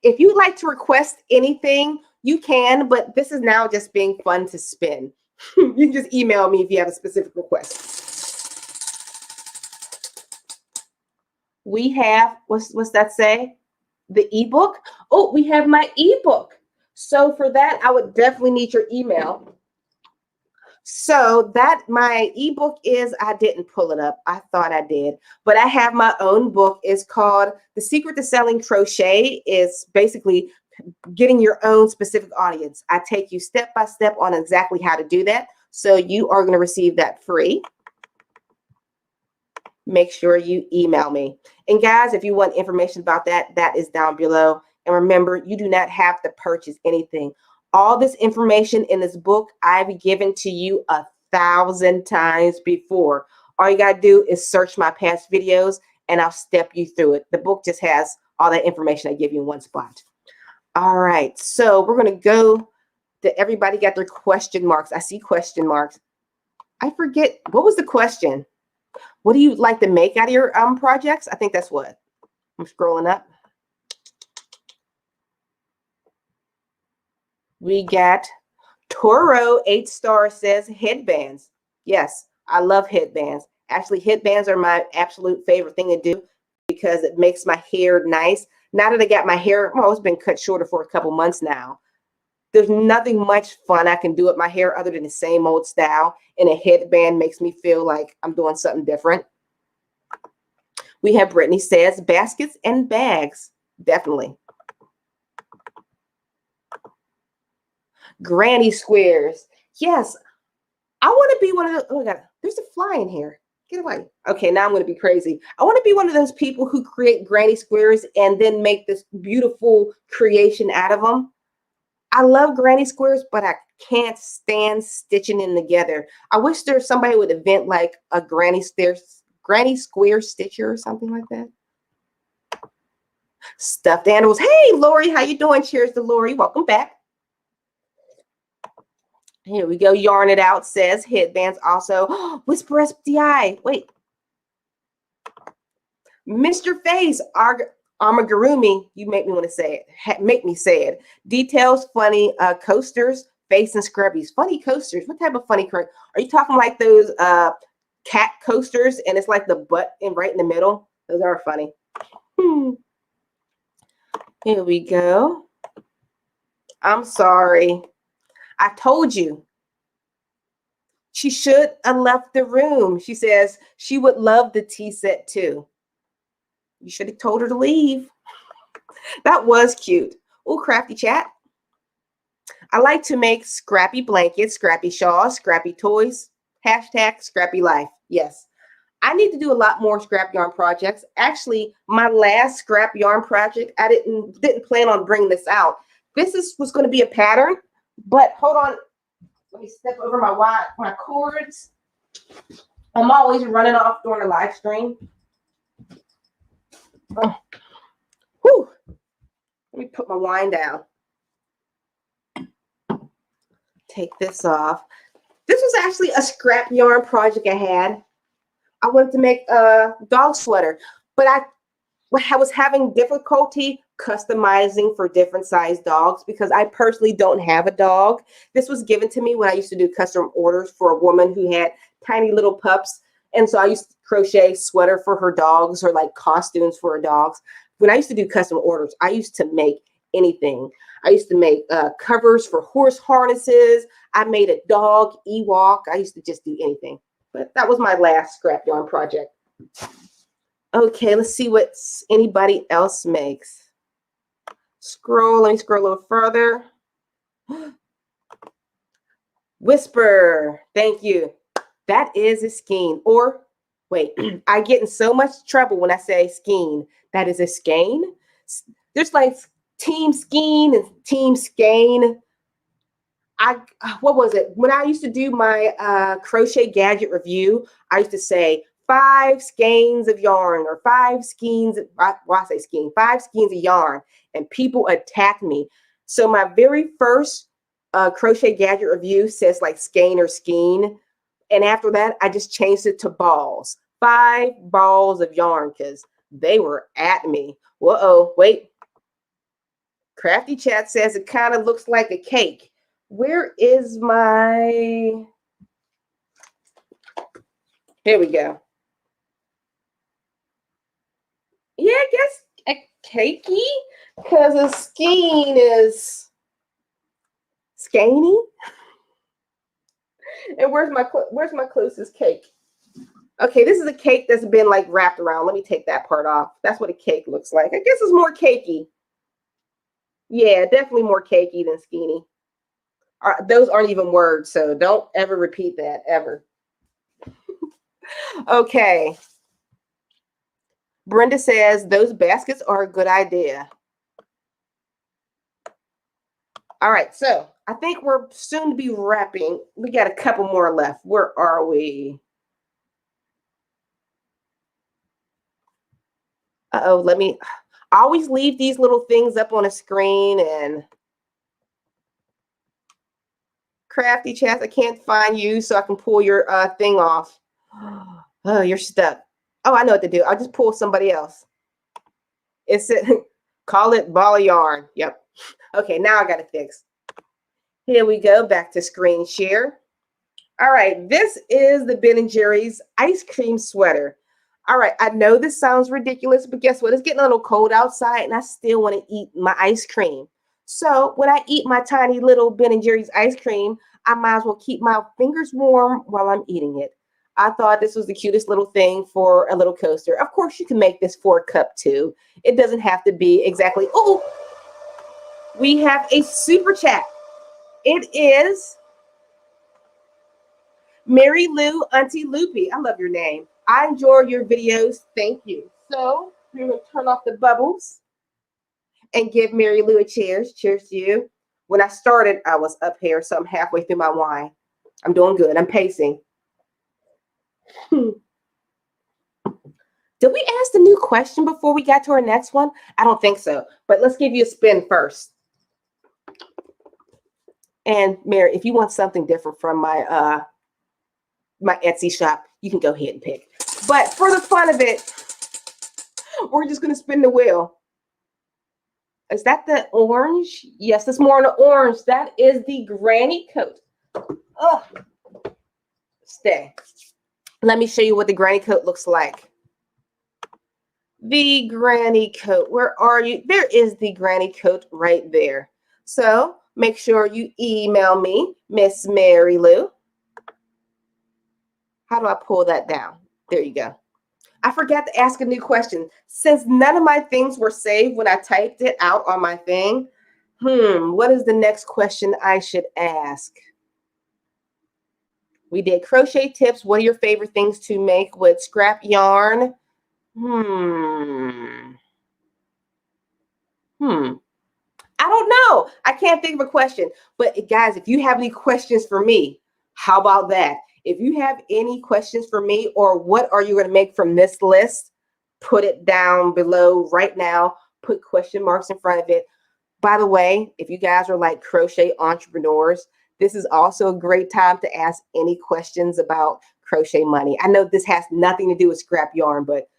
If you'd like to request anything, you can, but this is now just being fun to spin. You can just email me if you have a specific request. We have, what's that say? The ebook. Oh, we have my ebook. So for that, I would definitely need your email. So that my ebook is, I didn't pull it up. I thought I did, but I have my own book. It's called The Secret to Selling Crochet. It's basically getting your own specific audience. I take you step by step on exactly how to do that. So you are going to receive that free. Make sure you email me. And guys, if you want information about that, that is down below. And remember, you do not have to purchase anything. All this information in this book, I've given to you 1,000 times before. All you got to do is search my past videos and I'll step you through it. The book just has all that information I give you in one spot. All right, so we're going to go to everybody got their question marks. I see question marks. I forget, what was the question? What do you like to make out of your projects? I think that's what. I'm scrolling up. We got Toro 8-star says headbands. Yes, I love headbands. Actually, headbands are my absolute favorite thing to do because it makes my hair nice. Now that I got my hair, well, it's been cut shorter for a couple months now. There's nothing much fun I can do with my hair other than the same old style. And a headband makes me feel like I'm doing something different. We have Brittany says baskets and bags. Definitely. Granny squares. Yes. I want to be one of those. Oh my God. There's a fly in here. Get away. Okay, now I'm going to be crazy. I want to be one of those people who create granny squares and then make this beautiful creation out of them. I love granny squares, but I can't stand stitching them together. I wish there's somebody would invent like a granny square stitcher or something like that. Stuffed animals. Hey, Lori, how you doing? Cheers to Lori. Welcome back. Here we go. Yarn It Out says headbands also. Whisper SDI. Wait. Mr. Face, Amagurumi, you make me want to say it. Make me say it. Details, funny coasters, face and scrubbies. Funny coasters. What type of funny coasters? Are you talking like those cat coasters and it's like the butt in right in the middle? Those are funny. Here we go. I'm sorry. I told you. She should have left the room. She says she would love the tea set too. You should have told her to leave. That was cute. Oh, Crafty Chat. I like to make scrappy blankets, scrappy shawls, scrappy toys. Hashtag scrappy life. Yes. I need to do a lot more scrap yarn projects. Actually, my last scrap yarn project, I didn't plan on bringing this out. This was going to be a pattern, but hold on. Let me step over my cords. I'm always running off during the live stream. Oh. Whew. Let me put my wine down. Take this off. This was actually a scrap yarn project I had. I wanted to make a dog sweater, but I was having difficulty customizing for different size dogs because I personally don't have a dog. This was given to me when I used to do custom orders for a woman who had tiny little pups. And so I used to crochet sweater for her dogs or like costumes for her dogs. When I used to do custom orders, I used to make anything. I used to make covers for horse harnesses. I made a dog Ewok. I used to just do anything. But that was my last scrap yarn project. Okay, let's see what anybody else makes. Let me scroll a little further. Whisper, thank you. That is a skein. Or, wait, I get in so much trouble when I say skein. That is a skein. There's like team skein and team skein. what was it? When I used to do my crochet gadget review, I used to say 5 skeins of yarn or 5 skeins. Well, I say skein, 5 skeins of yarn, and people attacked me. So my very first crochet gadget review says like skein or skein, and after that, I just changed it to balls. 5 balls of yarn because they were at me. Whoa, wait. Crafty Chat says it kind of looks like a cake. Where is my... Here we go. Yeah, I guess a cakey because a skein is skeiny. And where's my closest cake? Okay, this is a cake that's been like wrapped around. Let me take that part off. That's what a cake looks like. I guess it's more cakey. Yeah, definitely more cakey than skeiny. Those aren't even words, so don't ever repeat that, ever. Okay. Brenda says, those baskets are a good idea. All right, so I think we're soon to be wrapping. We got a couple more left. Where are we? Uh-oh, let me... I always leave these little things up on a screen and... Crafty Chat, I can't find you so I can pull your thing off. Oh, you're stuck. Oh, I know what to do. I'll just pull somebody else. It's call it ball of yarn. Yep. Okay, now I got it fixed. Here we go. Back to screen share. All right, this is the Ben & Jerry's ice cream sweater. All right, I know this sounds ridiculous, but guess what? It's getting a little cold outside, and I still want to eat my ice cream. So when I eat my tiny little Ben & Jerry's ice cream, I might as well keep my fingers warm while I'm eating it. I thought this was the cutest little thing for a little coaster. Of course, you can make this for a cup too. It doesn't have to be exactly. Oh, we have a super chat. It is Mary Lou Auntie Loopy. I love your name. I enjoy your videos. Thank you. So we're going to turn off the bubbles and give Mary Lou a cheers. Cheers to you. When I started, I was up here, so I'm halfway through my wine. I'm doing good. I'm pacing. Did we ask the new question before we got to our next one? I don't think so. But let's give you a spin first. And Mary, if you want something different from my my Etsy shop, you can go ahead and pick. But for the fun of it, we're just going to spin the wheel. Is that the orange? Yes, that's more on the orange. That is the granny coat. Oh, stay. Let me show you what the granny coat looks like. The granny coat. Where are you? There is the granny coat right there. So make sure you email me, Miss Mary Lou. How do I pull that down? There you go. I forgot to ask a new question. Since none of my things were saved when I typed it out on my thing, what is the next question I should ask? We did crochet tips. What are your favorite things to make with scrap yarn? I don't know. I can't think of a question. But guys, if you have any questions for me, how about that? If you have any questions for me or what are you going to make from this list, put it down below right now. Put question marks in front of it. By the way, if you guys are like crochet entrepreneurs, this is also a great time to ask any questions about crochet money. I know this has nothing to do with scrap yarn, but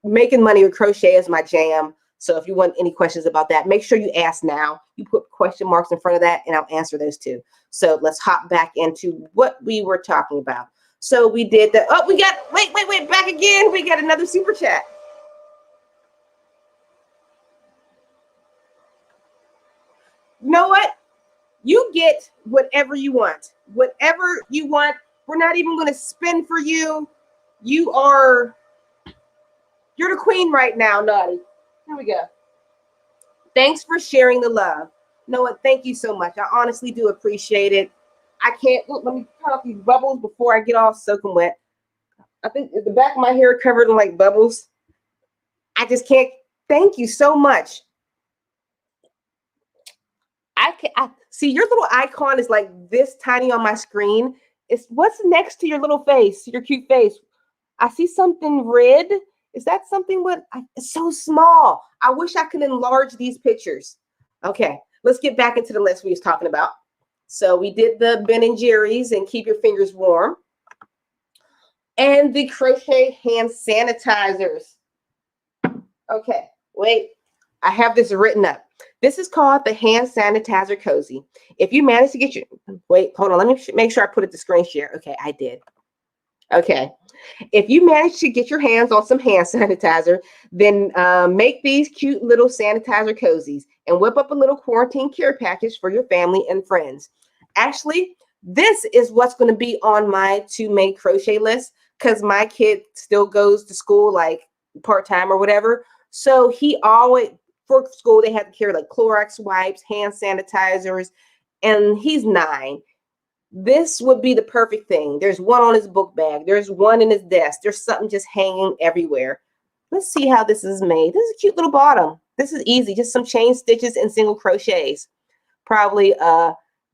making money with crochet is my jam. So if you want any questions about that, make sure you ask now. You put question marks in front of that and I'll answer those too. So let's hop back into what we were talking about. So we did the, oh, we got, wait, back again. We got another super chat. You know what? You get whatever you want. Whatever you want. We're not even going to spin for you. You're the queen right now, Naughty. Here we go. Thanks for sharing the love. Noah, thank you so much. I honestly do appreciate it. I can't, look, let me cut off these bubbles before I get all soaking wet. I think the back of my hair covered in like bubbles. I just can't. Thank you so much. I I see your little icon is like this tiny on my screen. It's what's next to your little face, your cute face. I see something red. Is that something it's so small. I wish I could enlarge these pictures. Okay, let's get back into the list we was talking about. So we did the Ben & Jerry's and keep your fingers warm. And the crochet hand sanitizers. Okay, wait. I have this written up. This is called the hand sanitizer cozy. If you manage to get your, wait, hold on. Let me make sure I put it to screen share. Okay, I did. Okay. If you manage to get your hands on some hand sanitizer, then make these cute little sanitizer cozies and whip up a little quarantine care package for your family and friends. Actually, this is what's going to be on my to make crochet list because my kid still goes to school like part-time or whatever. So he always, for school, they have to carry like Clorox wipes, hand sanitizers, and he's 9. This would be the perfect thing. There's one on his book bag. There's one in his desk. There's something just hanging everywhere. Let's see how this is made. This is a cute little bottom. This is easy. Just some chain stitches and single crochets. Probably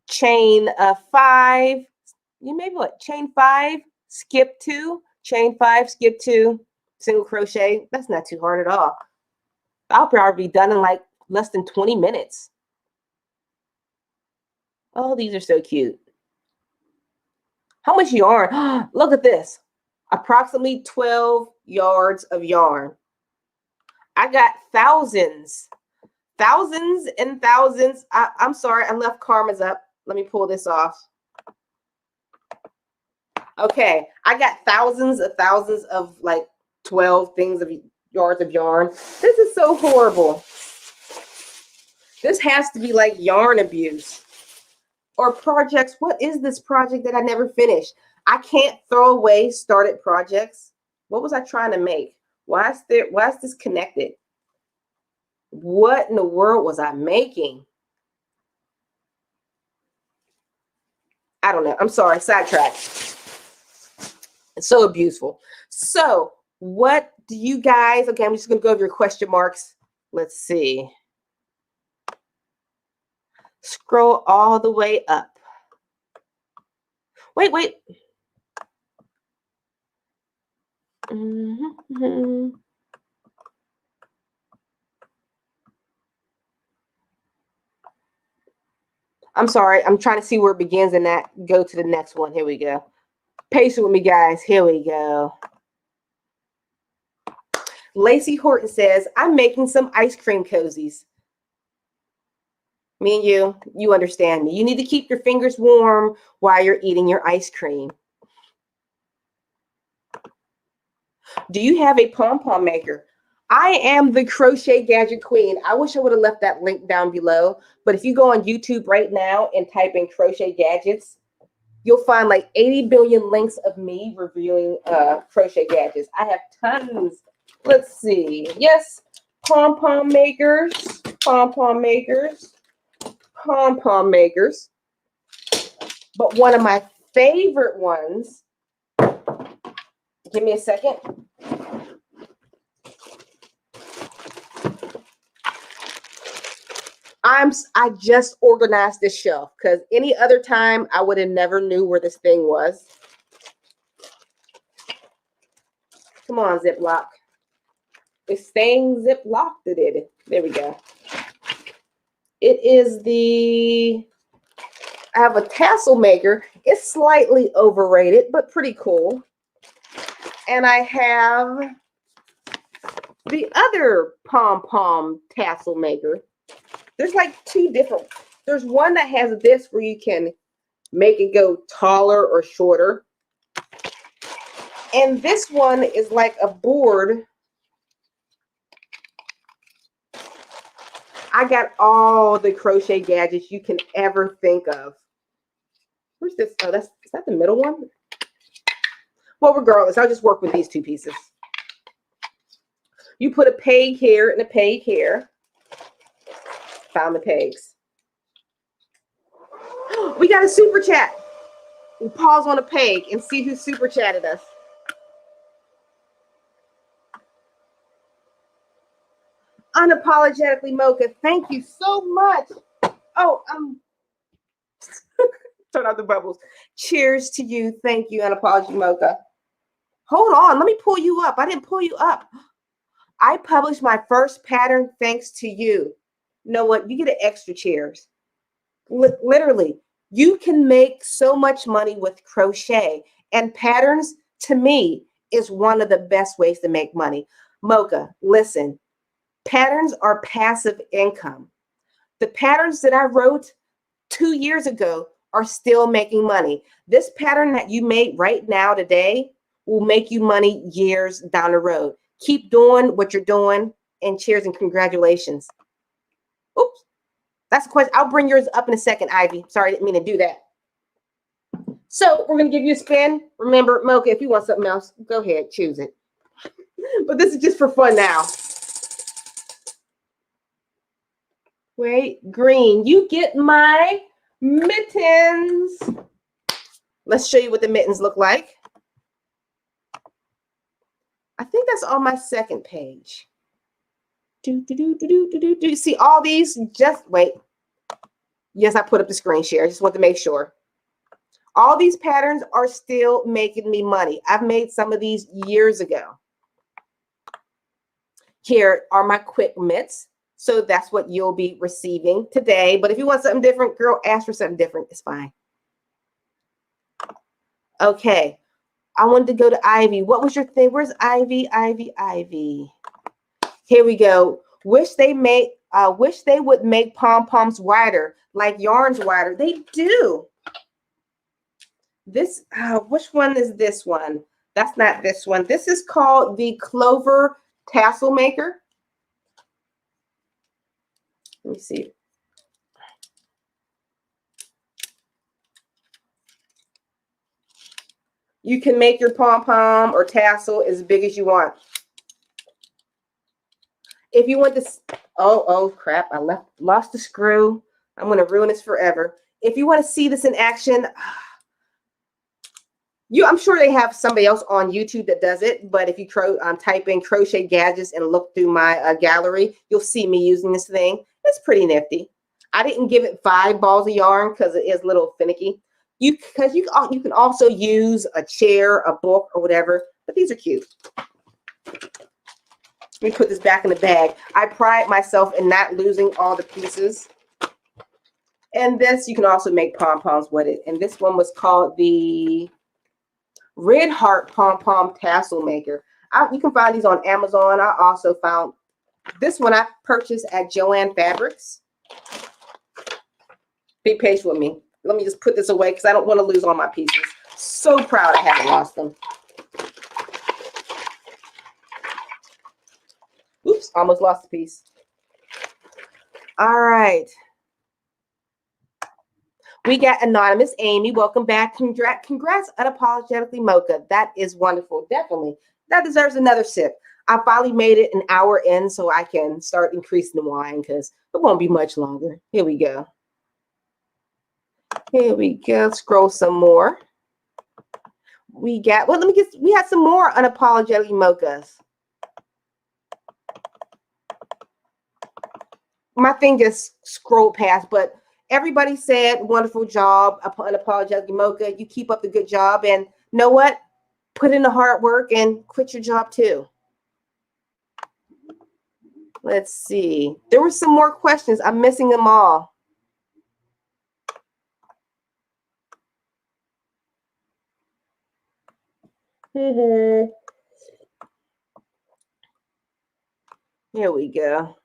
chain 5. You maybe what? Chain 5, skip 2. Chain 5, skip 2. Single crochet. That's not too hard at all. I'll probably be done in like less than 20 minutes. Oh, these are so cute. How much yarn? Look at this. Approximately 12 yards of yarn. I got thousands and thousands. I'm sorry, I left Karma's up. Let me pull this off. Okay, I got thousands of like 12 things of yards of yarn. This is so horrible. This has to be like yarn abuse. Or projects. What is this project that I never finished? I can't throw away started projects. What was I trying to make? Why is this connected? What in the world was I making? I don't know. I'm sorry. Sidetracked. It's so abuseful. So what do you guys, okay, I'm just going to go over your question marks. Let's see. Scroll all the way up. Wait. I'm sorry. I'm trying to see where it begins and that go to the next one. Here we go. Patient with me, guys. Here we go. Lacey Horton says, I'm making some ice cream cozies. Me and you understand me. You need to keep your fingers warm while you're eating your ice cream. Do you have a pom-pom maker? I am the crochet gadget queen. I wish I would have left that link down below. But if you go on YouTube right now and type in crochet gadgets, you'll find like 80 billion links of me reviewing crochet gadgets. I have tons. Let's see. Yes, pom-pom makers, pom-pom makers, pom-pom makers. But one of my favorite ones, give me a second. I just organized this shelf because any other time I would have never knew where this thing was. Come on, Ziploc. It's staying Ziplocked. There we go. It is I have a tassel maker. It's slightly overrated, but pretty cool. And I have the other pom-pom tassel maker. There's like 2 different. There's one that has this where you can make it go taller or shorter. And this one is like a board. I got all the crochet gadgets you can ever think of. Where's this? Oh, is that the middle one? Well, regardless, I'll just work with these 2 pieces. You put a peg here and a peg here. Found the pegs. We got a super chat. We'll pause on a peg and see who super chatted us. Unapologetically Mocha, thank you so much Oh, turn out the bubbles. Cheers to you. Thank you, Unapologetic Mocha. Hold on. Let me pull you up. I didn't pull you up. I published my first pattern thanks to you. You know what? You get an extra cheers. Literally, you can make so much money with crochet, and patterns to me is one of the best ways to make money. Mocha, listen, patterns are passive income. The patterns that I wrote 2 years ago are still making money. This pattern that you made right now today will make you money years down the road. Keep doing what you're doing, and cheers and congratulations. Oops. That's a question. I'll bring yours up in a second, Ivy. Sorry, I didn't mean to do that. So we're going to give you a spin. Remember, Mocha, if you want something else, go ahead, choose it. But this is just for fun now. Wait, green, you get my mittens. Let's show you what the mittens look like. I think that's on my second page. Do see all these? Just wait. Yes, I put up the screen share. I just want to make sure. All these patterns are still making me money. I've made some of these years ago. Here are my quick mitts. So that's what you'll be receiving today. But if you want something different, girl, ask for something different. It's fine. Okay. I wanted to go to Ivy. What was your thing? Where's Ivy? Ivy. Here we go. Wish they would make pom-poms wider, like yarns wider. They do. This, which one is this one? That's not this one. This is called the Clover Tassel Maker. Let me see. You can make your pom-pom or tassel as big as you want. If you want this, oh crap, I lost the screw. I'm going to ruin this forever. If you want to see this in action, I'm sure they have somebody else on YouTube that does it, but if you type in crochet gadgets and look through my gallery, you'll see me using this thing. It's pretty nifty. I didn't give it 5 balls of yarn because it is a little finicky. You can also use a chair, a book, or whatever, but these are cute. Let me put this back in the bag. I pride myself in not losing all the pieces. And this, you can also make pom-poms with it. And this one was called the Red Heart Pom-Pom Tassel Maker. You can find these on Amazon. I also found this one I purchased at Joann Fabrics. Be patient with me. Let me just put this away because I don't want to lose all my pieces. So proud I haven't lost them. Oops, almost lost a piece. All right. We got Anonymous Amy. Welcome back. Congrats, Unapologetically Mocha. That is wonderful. Definitely. That deserves another sip. I finally made it an hour in so I can start increasing the wine because it won't be much longer. Here we go. Here we go. Scroll some more. We had some more Unapologetically Mochas. My thing just scrolled past, but everybody said, wonderful job, Unapologetically Mocha. You keep up the good job. And you know what? Put in the hard work and quit your job too. Let's see. There were some more questions. I'm missing them all. Here we go.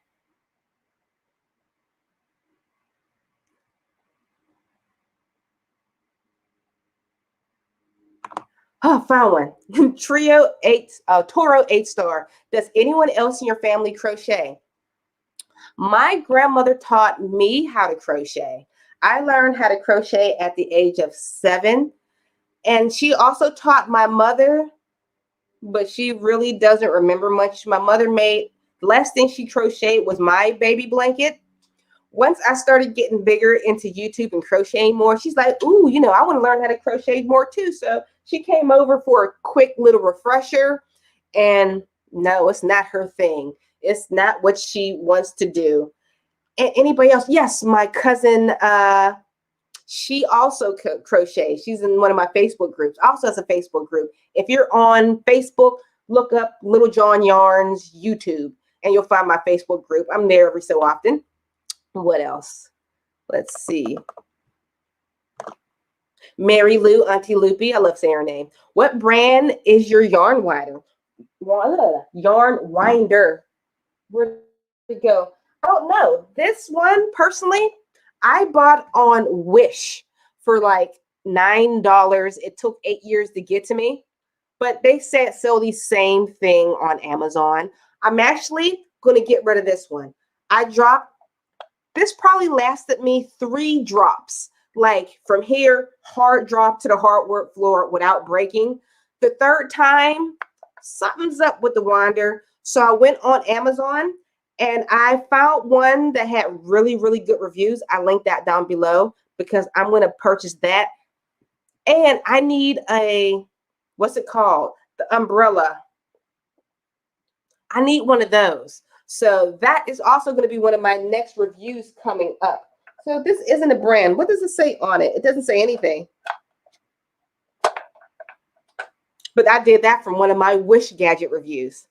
Oh, found one. Toro 8-star. Does anyone else in your family crochet? My grandmother taught me how to crochet. I learned how to crochet at the age of 7. And she also taught my mother, but she really doesn't remember much. My mother the last thing she crocheted was my baby blanket. Once I started getting bigger into YouTube and crocheting more, she's like, ooh, I want to learn how to crochet more too. So she came over for a quick little refresher. And no, it's not her thing. It's not what she wants to do. And anybody else? Yes, my cousin, she also crochets. She's in one of my Facebook groups. Also has a Facebook group. If you're on Facebook, look up Littlejohn Yarns YouTube, and you'll find my Facebook group. I'm there every so often. What else? Let's see. Mary Lou, Auntie Loopy. I love saying her name. What brand is your yarn winder? Yarn winder. Where'd it go? I don't know. This one, personally, I bought on Wish for like $9. It took 8 years to get to me, but they said sell the same thing on Amazon. I'm actually going to get rid of this one. This probably lasted me 3 drops, like from here, hard drop to the hardwood floor without breaking. The third time, something's up with the winder. So I went on Amazon and I found one that had really, really good reviews. I linked that down below because I'm going to purchase that. And I need what's it called? The umbrella. I need one of those. So that is also going to be one of my next reviews coming up. So this isn't a brand. What does it say on it? It doesn't say anything. But I did that from one of my Wish gadget reviews.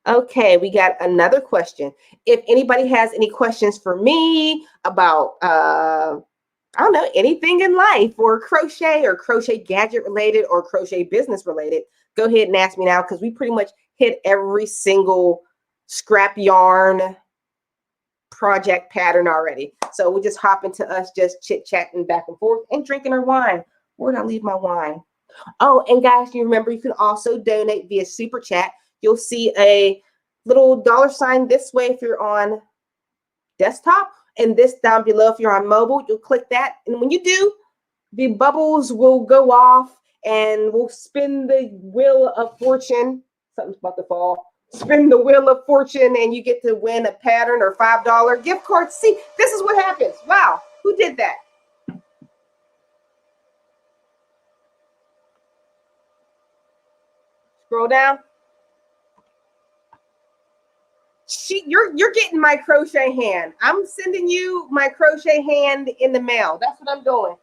Okay, we got another question. If anybody has any questions for me about, I don't know, anything in life or crochet gadget related or crochet business related, go ahead and ask me now because we pretty much hit every single scrap yarn project pattern already. So we'll just hop into us just chit-chatting back and forth and drinking our wine. Where did I leave my wine? Oh, and guys, you remember you can also donate via Super Chat. You'll see a little $ this way if you're on desktop, and this down below if you're on mobile. You'll click that, and when you do, the bubbles will go off, and we'll spin the wheel of fortune. Something's about to fall. Spin the wheel of fortune, and you get to win a pattern or $5 gift card. See, this is what happens. Wow, who did that? Scroll down. You're getting my crochet hand. I'm sending you my crochet hand in the mail. That's what I'm doing.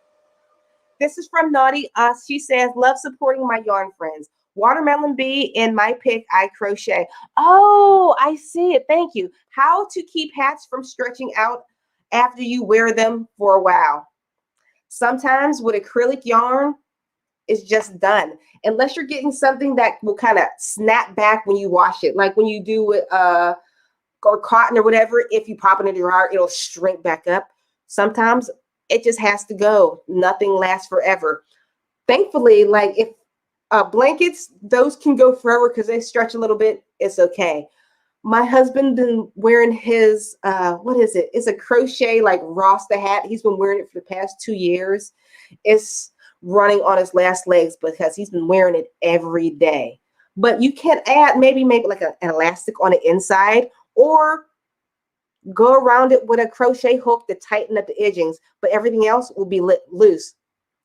This is from Naughty Us. She says, love supporting my yarn friends. Watermelon bee in my pick, I crochet. Oh, I see it. Thank you. How to keep hats from stretching out after you wear them for a while. Sometimes with acrylic yarn, it's just done. Unless you're getting something that will kind of snap back when you wash it. Like when you do it, or cotton or whatever, if you pop it in the dryer, it'll shrink back up. Sometimes it just has to go. Nothing lasts forever. Thankfully, like if blankets, those can go forever because they stretch a little bit. It's okay. My husband been wearing his, what is it? It's a crochet like Rasta hat. He's been wearing it for the past 2 years. It's running on his last legs because he's been wearing it every day. But you can add maybe like an elastic on the inside, or go around it with a crochet hook to tighten up the edgings, but everything else will be loose.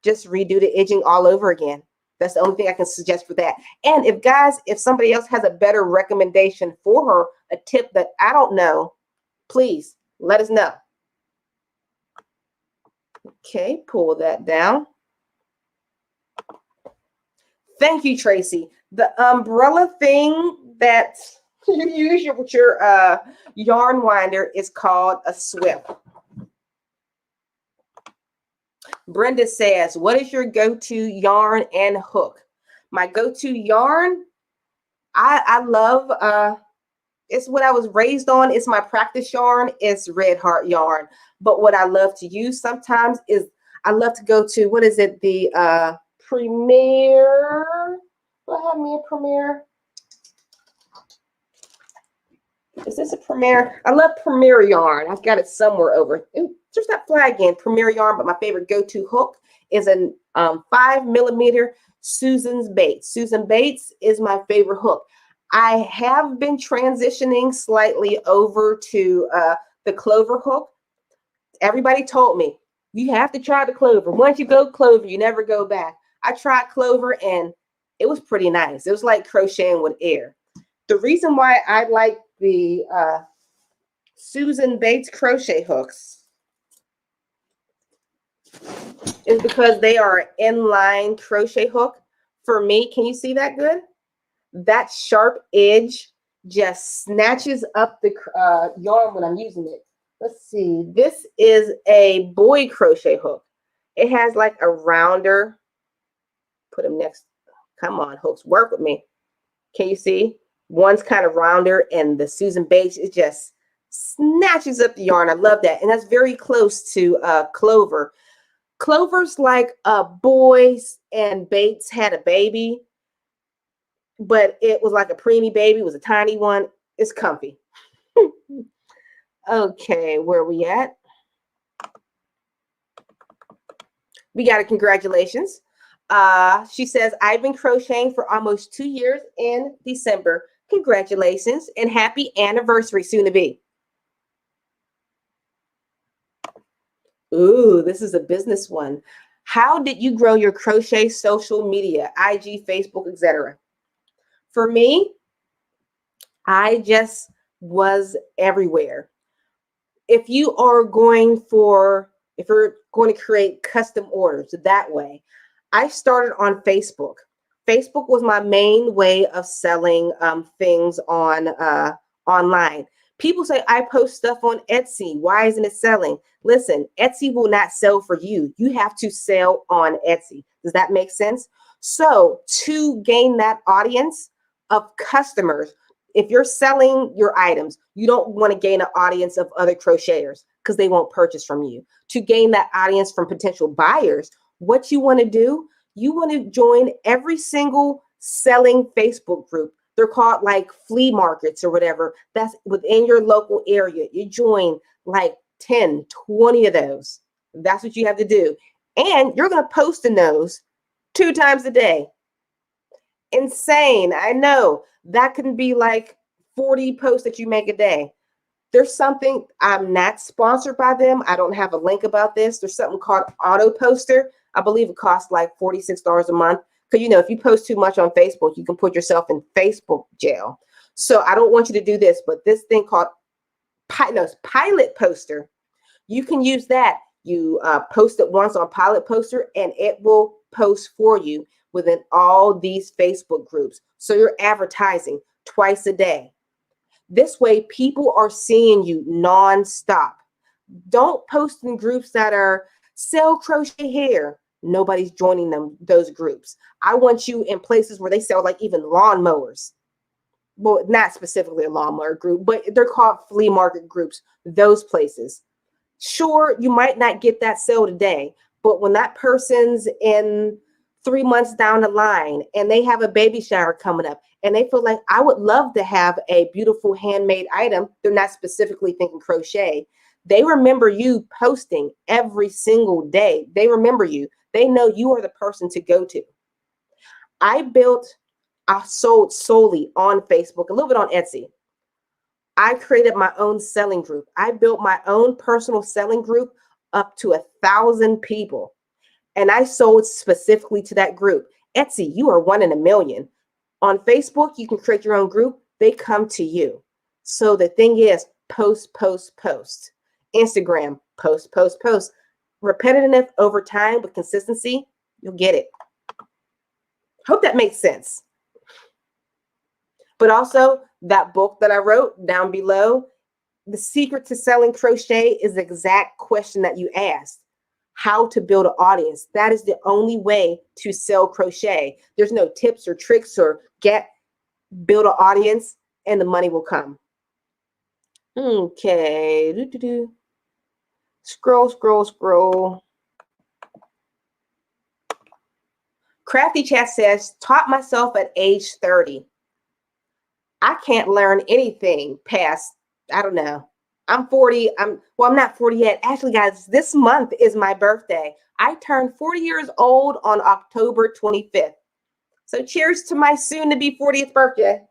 Just redo the edging all over again. That's the only thing I can suggest for that. And if somebody else has a better recommendation for her, a tip that I don't know, please let us know. Okay, pull that down. Thank you, Tracy. The umbrella thing that you use with your yarn winder is called a swift. Brenda says, what is your go-to yarn and hook? My go-to yarn, I love, it's what I was raised on. It's my practice yarn. It's Red Heart yarn. But what I love to use sometimes is I love to go to, what is it? The Premier. Do I have me a Premier? Is this a Premier? I love Premier yarn. I've got it somewhere over. Ooh, there's that flag again, Premier yarn. But my favorite go-to hook is a 5mm Susan's Bates. Susan Bates is my favorite hook. I have been transitioning slightly over to the Clover hook. Everybody told me, you have to try the Clover. Once you go Clover, you never go back. I tried Clover and it was pretty nice. It was like crocheting with air. The reason why I like the Susan Bates crochet hooks is because they are an inline crochet hook. For me, can you see that good? That sharp edge just snatches up the yarn when I'm using it. Let's see. This is a boy crochet hook. It has like a rounder. Put them next. Come on, hooks, work with me. Can you see? One's kind of rounder, and the Susan Bates, it just snatches up the yarn. I love that. And that's very close to Clover. Clover's like boys and Bates had a baby, but it was like a preemie baby. It was a tiny one. It's comfy. Okay, where are we at? We got a congratulations. She says, I've been crocheting for almost 2 years in December. Congratulations and happy anniversary soon to be. Ooh, this is a business one. How did you grow your crochet social media, IG, Facebook, etc.? For me, I just was everywhere. If you're going to create custom orders that way, I started on Facebook. Facebook was my main way of selling things on online. People say, I post stuff on Etsy. Why isn't it selling? Listen, Etsy will not sell for you. You have to sell on Etsy. Does that make sense? So to gain that audience of customers, if you're selling your items, you don't want to gain an audience of other crocheters because they won't purchase from you. To gain that audience from potential buyers, what you want to do, you want to join every single selling Facebook group. They're called like flea markets or whatever. That's within your local area. You join like 10, 20 of those. That's what you have to do. And you're going to post in those 2 times a day. Insane. I know. That can be like 40 posts that you make a day. There's something, I'm not sponsored by them. I don't have a link about this. There's something called Auto Poster. I believe it costs like $46 a month. Because, if you post too much on Facebook, you can put yourself in Facebook jail. So I don't want you to do this, but this thing called Pilot Poster, you can use that. You post it once on Pilot Poster, and it will post for you within all these Facebook groups. So you're advertising twice a day. This way, people are seeing you nonstop. Don't post in groups that are sell crochet hair. Nobody's joining those groups. I want you in places where they sell like even lawnmowers. Well, not specifically a lawnmower group, but they're called flea market groups, those places. Sure, you might not get that sale today, but when that person's in 3 months down the line and they have a baby shower coming up and they feel like, I would love to have a beautiful handmade item, they're not specifically thinking crochet. They remember you posting every single day. They remember you. They know you are the person to go to. I sold solely on Facebook, a little bit on Etsy. I created my own selling group. I built my own personal selling group up to 1,000 people. And I sold specifically to that group. Etsy, you are 1 in a million. On Facebook, you can create your own group. They come to you. So the thing is, post, post, post. Instagram, post, post, post. Repetitive over time with consistency, you'll get it. Hope that makes sense. But also, that book that I wrote down below, the secret to selling crochet is the exact question that you asked. How to build an audience. That is the only way to sell crochet. There's no tips or tricks or build an audience and the money will come. Okay. Scroll, scroll, scroll. Crafty Chat says, taught myself at age 30. I can't learn anything past, I don't know. I'm 40. I'm not 40 yet. Actually, guys, this month is my birthday. I turned 40 years old on October 25th. So cheers to my soon-to-be 40th birthday.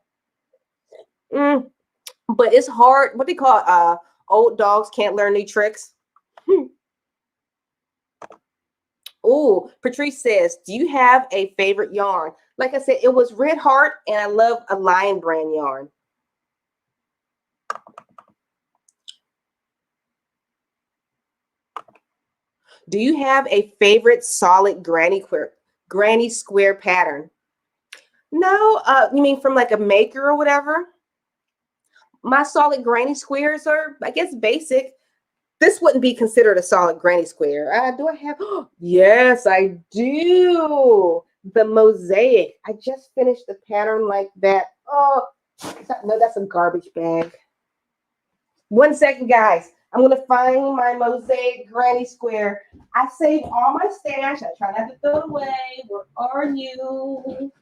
But it's hard. What do you call it? Old dogs can't learn new tricks. Oh, Patrice says, do you have a favorite yarn? Like I said, it was Red Heart, and I love a Lion brand yarn. Do you have a favorite solid granny square pattern? No, you mean from like a maker or whatever? My solid granny squares are, I guess, basic. This wouldn't be considered a solid granny square. Do I have? Yes, I do. The Mosaic. I just finished the pattern like that. Oh, no, that's a garbage bag. 1 second, guys. I'm going to find my Mosaic granny square. I saved all my stash. I try not to throw it away. Where are you?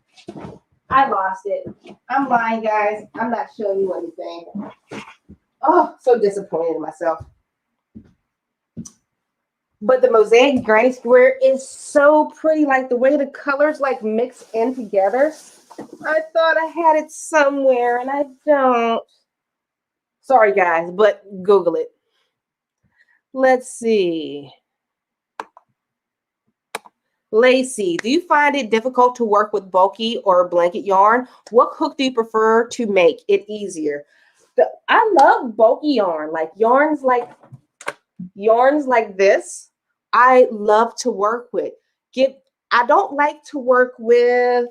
I lost it. I'm lying, guys. I'm not showing you anything. Oh, so disappointed in myself. But the Mosaic granny square is so pretty. Like the way the colors like mix in together. I thought I had it somewhere and I don't. Sorry, guys, but Google it. Let's see. Lacey, do you find it difficult to work with bulky or blanket yarn? What hook do you prefer to make it easier? I love bulky yarn, like yarns like this. I love to work with. I don't like to work with.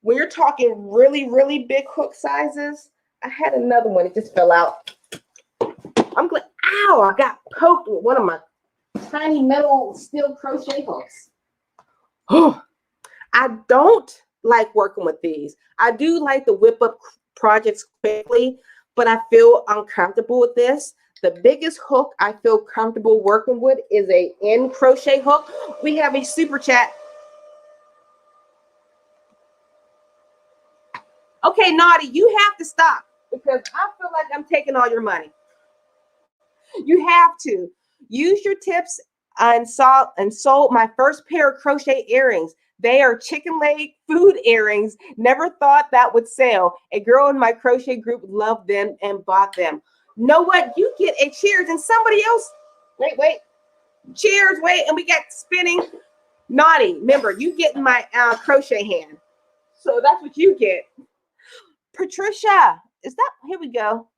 When you're talking really, really big hook sizes, I had another one. It just fell out. I'm glad. Ow! I got poked with one of my tiny metal steel crochet hooks. I don't like working with these. I do like to whip up projects quickly, but I feel uncomfortable with this. The biggest hook I feel comfortable working with is a end crochet hook. We have a super chat. Okay, Naughty, you have to stop because I feel like I'm taking all your money. You have to use your tips and sold my first pair of crochet earrings. They are chicken leg food earrings. Never thought that would sell. A girl in my crochet group loved them and bought them. Know what? You get a cheers and somebody else. Wait. Cheers, wait. And we got spinning. Naughty. Remember, you get in my crochet hand. So that's what you get. Patricia, is that, here we go.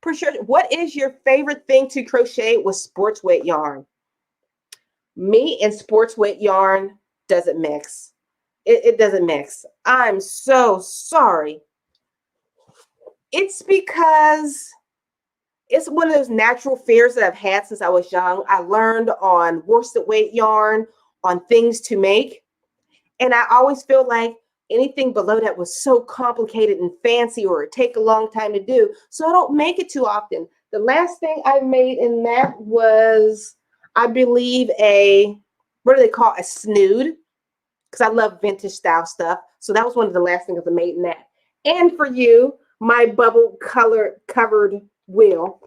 Patricia, what is your favorite thing to crochet with sports weight yarn? Me and sports weight yarn doesn't mix. It doesn't mix. I'm so sorry. It's because it's one of those natural fears that I've had since I was young. I learned on worsted weight yarn, on things to make. And I always feel like anything below that was so complicated and fancy or it'd take a long time to do. So I don't make it too often. The last thing I made in that was, I believe, what do they call a snood? Because I love vintage style stuff. So that was one of the last things I made in that. And for you, my bubble color covered wheel.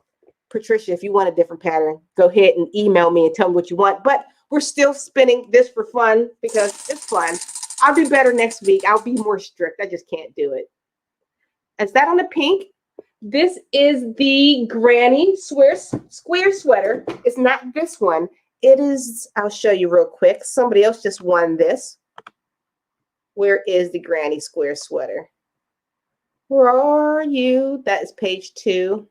Patricia, if you want a different pattern, go ahead and email me and tell me what you want. But we're still spinning this for fun because it's fun. I'll do better next week. I'll be more strict. I just can't do it. Is that on the pink? This is the Granny Square Sweater. It's not this one. It is, I'll show you real quick. Somebody else just won this. Where is the Granny Square Sweater? Where are you? That is page 2.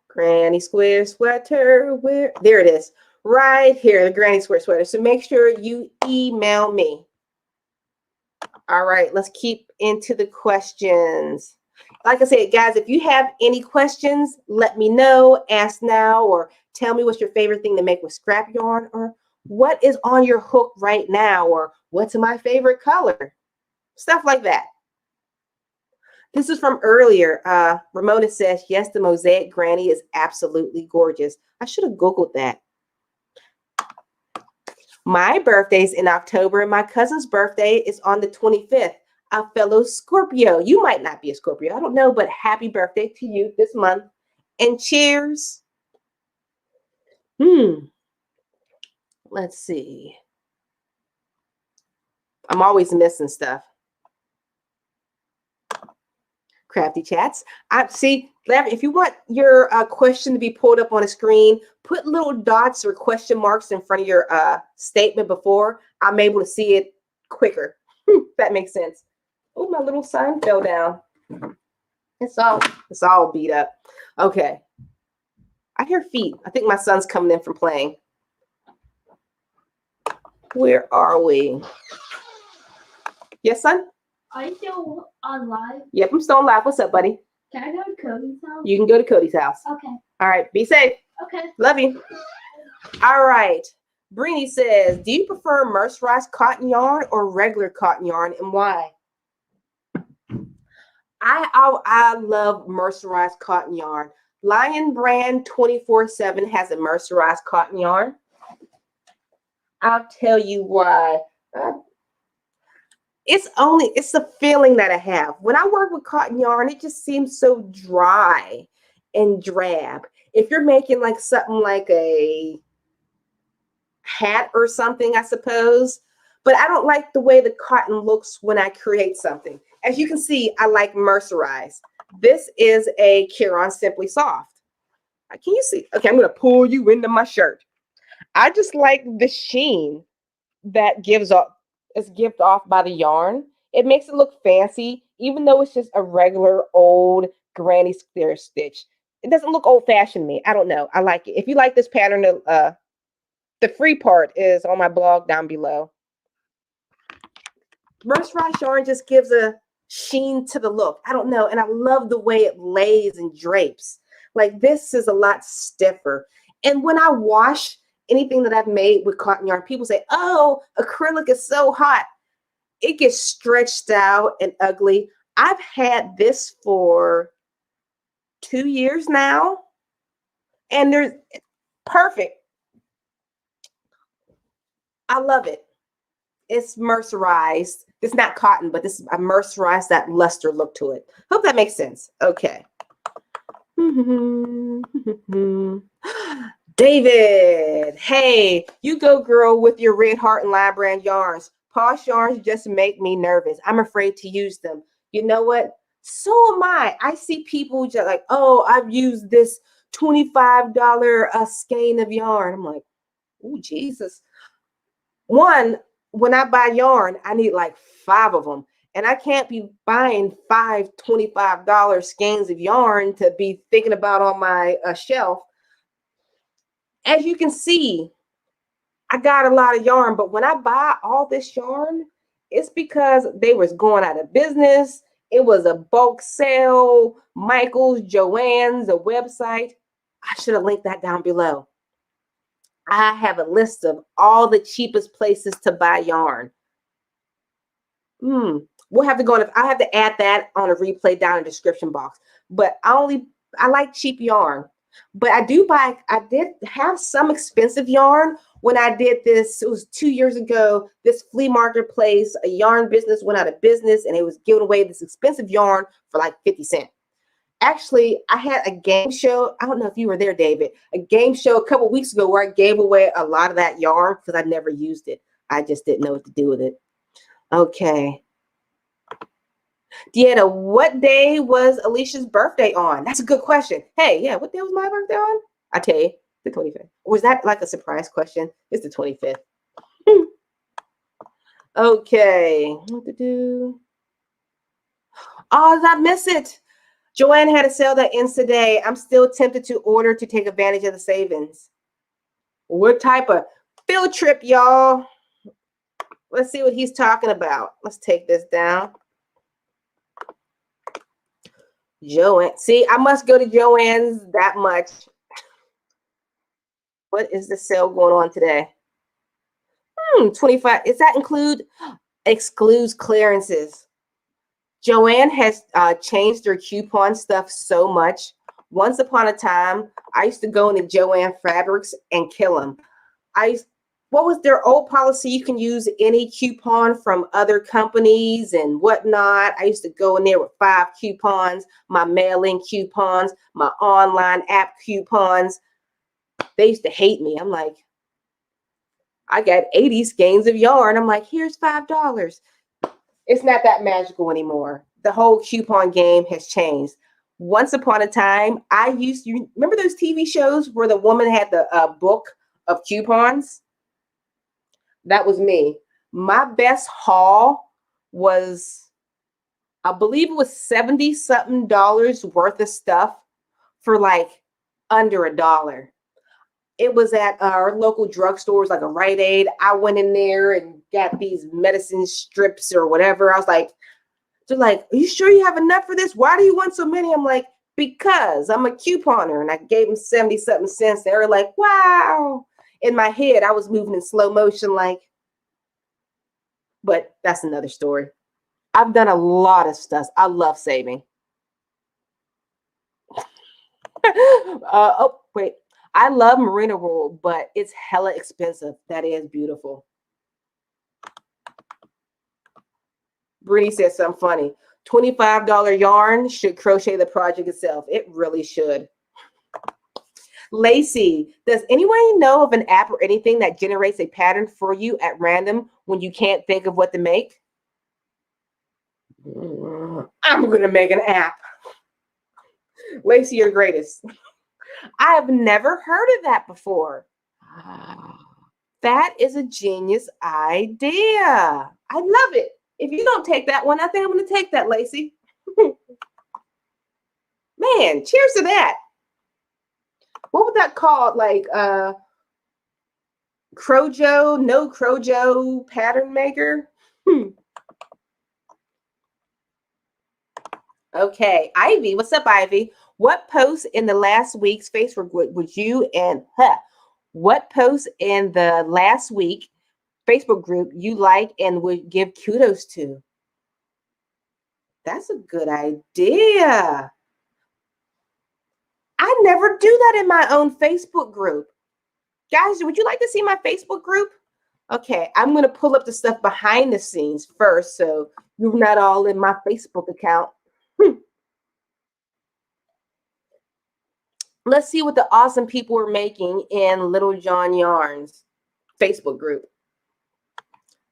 Granny Square Sweater. Where? There it is. Right here, the Granny Square Sweater. So make sure you email me. All right, let's keep into the questions. Like I said, guys, if you have any questions, let me know. Ask now or tell me what's your favorite thing to make with scrap yarn, or what is on your hook right now, or what's my favorite color. Stuff like that. This is from earlier. Ramona says, yes, the Mosaic Granny is absolutely gorgeous. I should have Googled that. My birthday's in October, and my cousin's birthday is on the 25th. A fellow Scorpio. You might not be a Scorpio. I don't know, but happy birthday to you this month. And cheers. Let's see. I'm always missing stuff. Crafty Chats. See, if you want your question to be pulled up on a screen, put little dots or question marks in front of your statement before I'm able to see it quicker. That makes sense. Oh, my little sign fell down. It's all beat up. Okay. I hear feet. I think my son's coming in from playing. Where are we? Yes, son? Are you still on live? Yep, I'm still on live. What's up, buddy? Can I go to Cody's house? You can go to Cody's house. Okay. All right. Be safe. Okay. Love you. All right. Brini says, do you prefer mercerized cotton yarn or regular cotton yarn, and why? I love mercerized cotton yarn. Lion Brand 24/7 has a mercerized cotton yarn. I'll tell you why. It's the feeling that I have. When I work with cotton yarn, it just seems so dry and drab. If you're making like something like a hat or something, I suppose. But I don't like the way the cotton looks when I create something. As you can see, I like mercerized. This is a Kieran Simply Soft. Can you see? Okay, I'm going to pull you into my shirt. I just like the sheen that is given off by the yarn. It makes it look fancy, even though it's just a regular old granny square stitch. It doesn't look old-fashioned to me. I don't know. I like it. If you like this pattern, the free part is on my blog down below. Mercerized yarn just gives a sheen to the look. I don't know. And I love the way it lays and drapes. Like this is a lot stiffer. And when I wash anything that I've made with cotton yarn, people say, oh, acrylic is so hot. It gets stretched out and ugly. I've had this for 2 years now. And there's perfect. I love it. It's mercerized. It's not cotton, but this is a mercerized, that luster look to it. Hope that makes sense. Okay. David, hey, you go girl with your Red Heart and Lion Brand yarns. Posh yarns just make me nervous. I'm afraid to use them. You know what? So am I. I see people just like, oh, I've used this $25 skein of yarn. I'm like, oh, Jesus. One, when I buy yarn, I need like 5 of them. And I can't be buying 5 $25 skeins of yarn to be thinking about on my shelf. As you can see, I got a lot of yarn, but when I buy all this yarn, it's because they was going out of business. It was a bulk sale, Michael's, Joann's, a website. I should have linked that down below. I have a list of all the cheapest places to buy yarn. We'll have to go on. I have to add that on a replay down in the description box. But I like cheap yarn. But I did have some expensive yarn when I did this. It was 2 years ago. This flea marketplace, a yarn business went out of business, and it was giving away this expensive yarn for like 50 cents. Actually, I had a game show. I don't know if you were there, David. A game show a couple weeks ago where I gave away a lot of that yarn because I never used it. I just didn't know what to do with it. Okay. Deanna, what day was Alysha's birthday on? That's a good question. Hey, yeah, what day was my birthday on? I tell you, the 25th. Was that like a surprise question? It's the 25th. Okay. What to do? Oh, did I miss it? Joanne had a sale that ends today. I'm still tempted to order to take advantage of the savings. What type of field trip, y'all? Let's see what he's talking about. Let's take this down. Joanne. See, I must go to Joanne's that much. What is the sale going on today? 25. Does that excludes clearances? Joanne has changed their coupon stuff so much. Once upon a time, I used to go into Joanne Fabrics and kill them. What was their old policy? You can use any coupon from other companies and whatnot. I used to go in there with 5 coupons, my mailing coupons, my online app coupons. They used to hate me. I'm like, I got 80 skeins of yarn. I'm like, here's $5. It's not that magical anymore. The whole coupon game has changed. Once upon a time, you remember those TV shows where the woman had the book of coupons? That was me. My best haul was I believe it was $70-something worth of stuff for like under $1. It was at our local drugstores, like a Rite Aid. I went in there and got these medicine strips or whatever. I was like, they're like, are you sure you have enough for this? Why do you want so many? I'm like, because I'm a couponer. And I gave them 70-something cents. They were like, wow. In my head, I was moving in slow motion, like, but that's another story. I've done a lot of stuff. I love saving. Oh, wait. I love merino wool, but it's hella expensive. That is beautiful. Brittany says something funny. $25 yarn should crochet the project itself. It really should. Lacey, does anyone know of an app or anything that generates a pattern for you at random when you can't think of what to make? I'm going to make an app. Lacey, you're greatest. I have never heard of that before. That is a genius idea. I love it. If you don't take that one, I think I'm going to take that, Lacey. Man, cheers to that. What would that called? Like Crojo, no Crojo pattern maker? Okay, Ivy, what's up, Ivy? What post in the last week's Facebook group would you and what post in the last week Facebook group you like and would give kudos to? That's a good idea. I never do that in my own Facebook group. Guys, would you like to see my Facebook group? Okay, I'm going to pull up the stuff behind the scenes first so you're not all in my Facebook account. Let's see what the awesome people are making in Littlejohn Yarns Facebook group.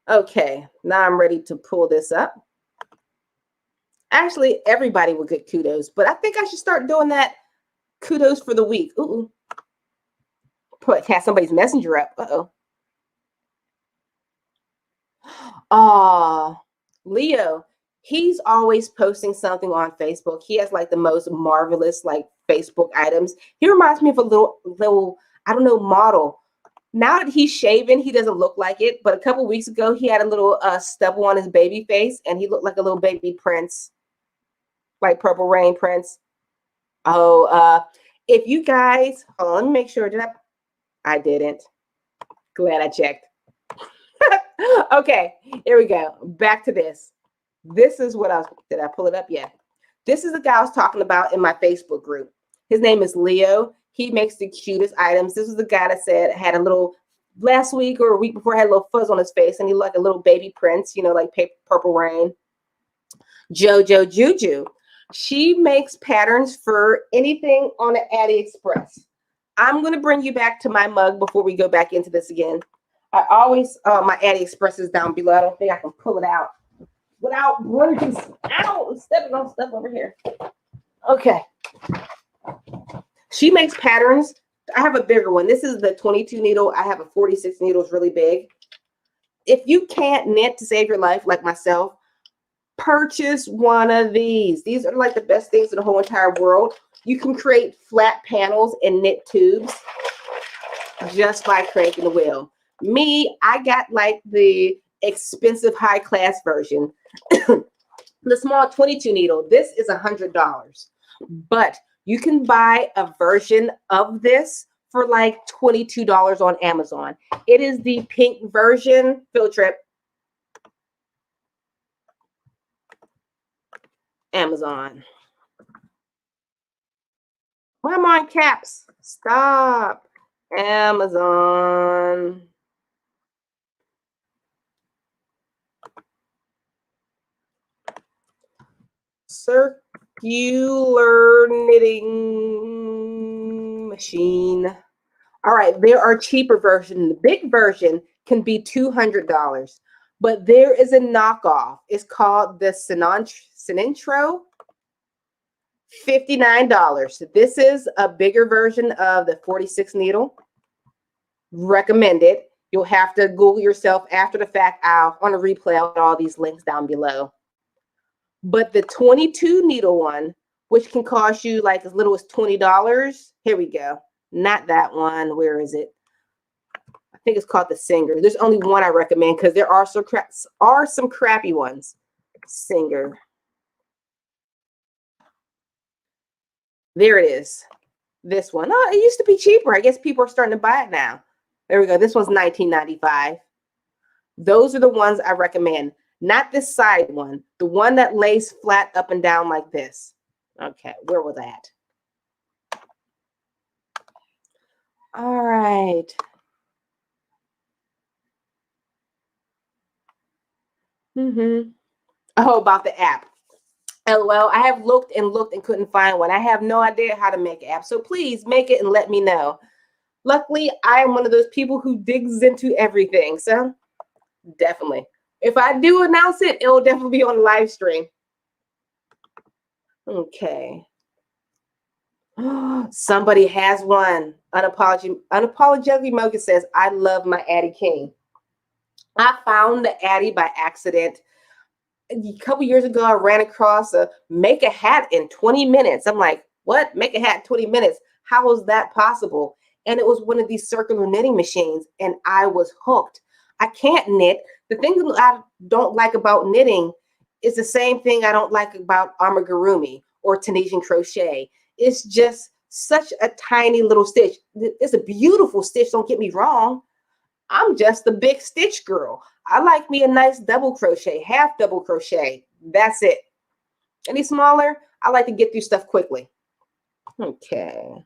Okay, now I'm ready to pull this up. Actually, everybody will get kudos, but I think I should start doing that kudos for the week. Ooh. Have somebody's messenger up. Leo, he's always posting something on Facebook. He has like the most marvelous like Facebook items. He reminds me of a little, I don't know, model. Now that he's shaven, he doesn't look like it. But a couple weeks ago, he had a little stubble on his baby face, and he looked like a little baby prince, like Purple Rain Prince. Oh, if you guys, hold on, let me make sure. I didn't. Glad I checked. Okay, here we go. Back to this. This is what did I pull it up? Yeah. This is the guy I was talking about in my Facebook group. His name is Leo. He makes the cutest items. This is the guy that said had a little, last week or a week before, had a little fuzz on his face, and he looked like a little baby prince, you know, like Purple Rain. Jojo Juju. She makes patterns for anything on the Addie Express. I'm going to bring you back to my mug before we go back into this again. I always, my Addie Express is down below. I don't think I can pull it out without breaking. Ow, I'm stepping on stuff over here. Okay. She makes patterns. I have a bigger one. This is the 22 needle. I have a 46 needle. It's really big. If you can't knit to save your life like myself, purchase one of these. These are like the best things in the whole entire world. You can create flat panels and knit tubes just by cranking the wheel. Me, I got like the expensive high class version. The small 22 needle. This is $100. But you can buy a version of this for like $22 on Amazon. It is the pink version. Field trip. Amazon. Why am I on caps? Stop. Amazon. Circular knitting machine. All right, there are cheaper versions. The big version can be $200, but there is a knockoff. It's called the Sinintro, $59. This is a bigger version of the 46 needle. Recommend it. You'll have to Google yourself after the fact. On a replay, I'll put all these links down below. But the 22 needle one, which can cost you like as little as $20. Here we go. Not that one. Where is it? I think it's called the Singer. There's only one I recommend because there are some crappy ones. Singer. There it is. This one. Oh, it used to be cheaper. I guess people are starting to buy it now. There we go. This one's $19.95. Those are the ones I recommend. Not this side one. The one that lays flat up and down like this. Okay, where was that? All right. Oh, about the app. LOL, I have looked and couldn't find one. I have no idea how to make an app. So please make it and let me know. Luckily, I am one of those people who digs into everything. So definitely. If I do announce it, it will definitely be on the live stream. Okay. Somebody has one. Unapologetically Mocha says, I love my Addie King. I found the Addie by accident. A couple years ago, I ran across a make a hat in 20 minutes. I'm like, what? Make a hat in 20 minutes? How was that possible? And it was one of these circular knitting machines, and I was hooked. I can't knit. The thing that I don't like about knitting is the same thing I don't like about amigurumi or Tunisian crochet. It's just such a tiny little stitch. It's a beautiful stitch, don't get me wrong. I'm just a big stitch girl. I like me a nice double crochet, half double crochet. That's it. Any smaller, I like to get through stuff quickly. Okay.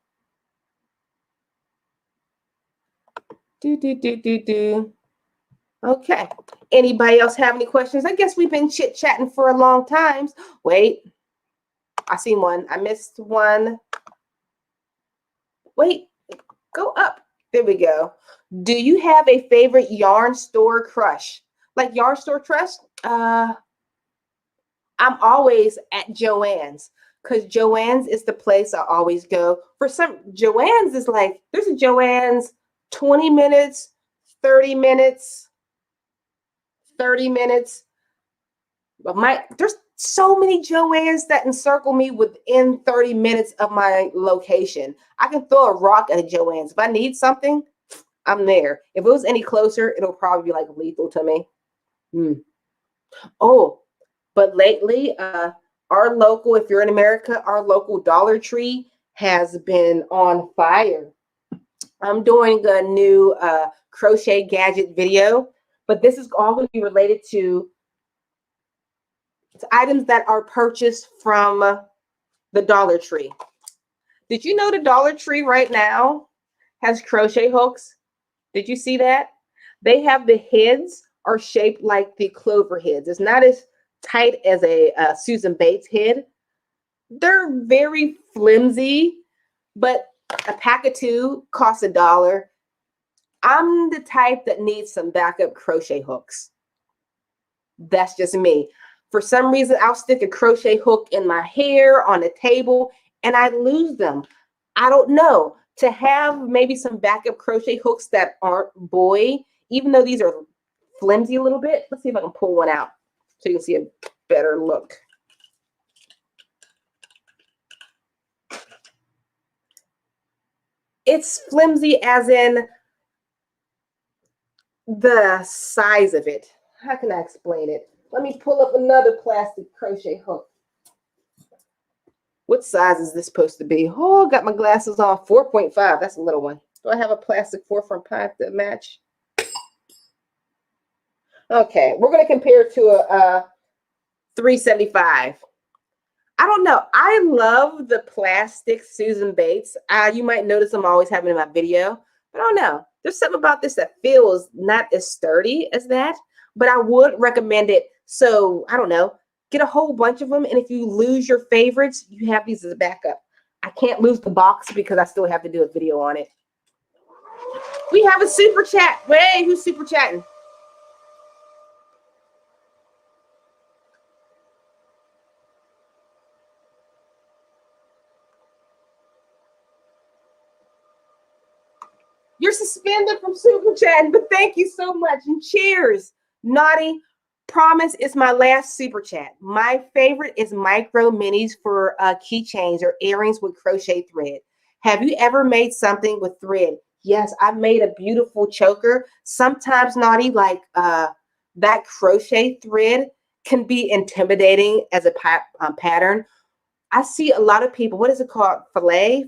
Okay. Anybody else have any questions? I guess we've been chit-chatting for a long time. Wait. I seen one. I missed one. Wait. Go up. There we go. Do you have a favorite yarn store crush? Like yarn store crush? I'm always at Joann's because Joann's is the place I always go. For some, Joann's is like, there's a Joann's 20 minutes, 30 minutes, 30 minutes. But there's so many Joann's that encircle me within 30 minutes of my location. I can throw a rock at a Joann's. If I need something, I'm there. If it was any closer, it'll probably be like lethal to me. Oh, but lately, our local, if you're in America, our local Dollar Tree has been on fire. I'm doing a new crochet gadget video, but this is all going to be related to items that are purchased from the Dollar Tree. Did you know the Dollar Tree right now has crochet hooks? Did you see that? They have the heads are shaped like the Clover heads. It's not as tight as a Susan Bates head. They're very flimsy, but a pack of 2 costs $1. I'm the type that needs some backup crochet hooks. That's just me. For some reason, I'll stick a crochet hook in my hair on the table and I lose them. I don't know. To have maybe some backup crochet hooks that aren't buoy, even though these are flimsy a little bit. Let's see if I can pull one out so you can see a better look. It's flimsy as in the size of it. How can I explain it? Let me pull up another plastic crochet hook. What size is this supposed to be? Oh, got my glasses on. 4.5. That's a little one. Do I have a plastic 4.5 that match? Okay, we're going to compare it to a 375. I don't know. I love the plastic Susan Bates. You might notice I'm always having in my video, but I don't know. There's something about this that feels not as sturdy as that, but I would recommend it. So I don't know. Get a whole bunch of them, and if you lose your favorites, you have these as a backup. I can't lose the box because I still have to do a video on it. We have a super chat. Wait, who's super chatting? You're suspended from super chatting, but thank you so much. And cheers. Naughty, Promise is my last super chat. My favorite is micro minis for keychains or earrings with crochet thread. Have you ever made something with thread? Yes, I've made a beautiful choker. Sometimes, Naughty, like that crochet thread can be intimidating as a pattern. I see a lot of people, what is it called? Fillet?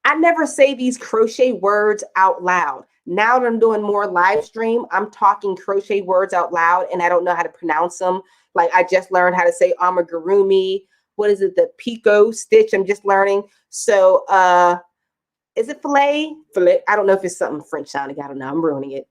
I never say these crochet words out loud. Now that I'm doing more live stream, I'm talking crochet words out loud and I don't know how to pronounce them. Like I just learned how to say amigurumi. What is it? The picot stitch. I'm just learning. So is it fillet? Fillet. I don't know if it's something French sounding. I don't know. I'm ruining it.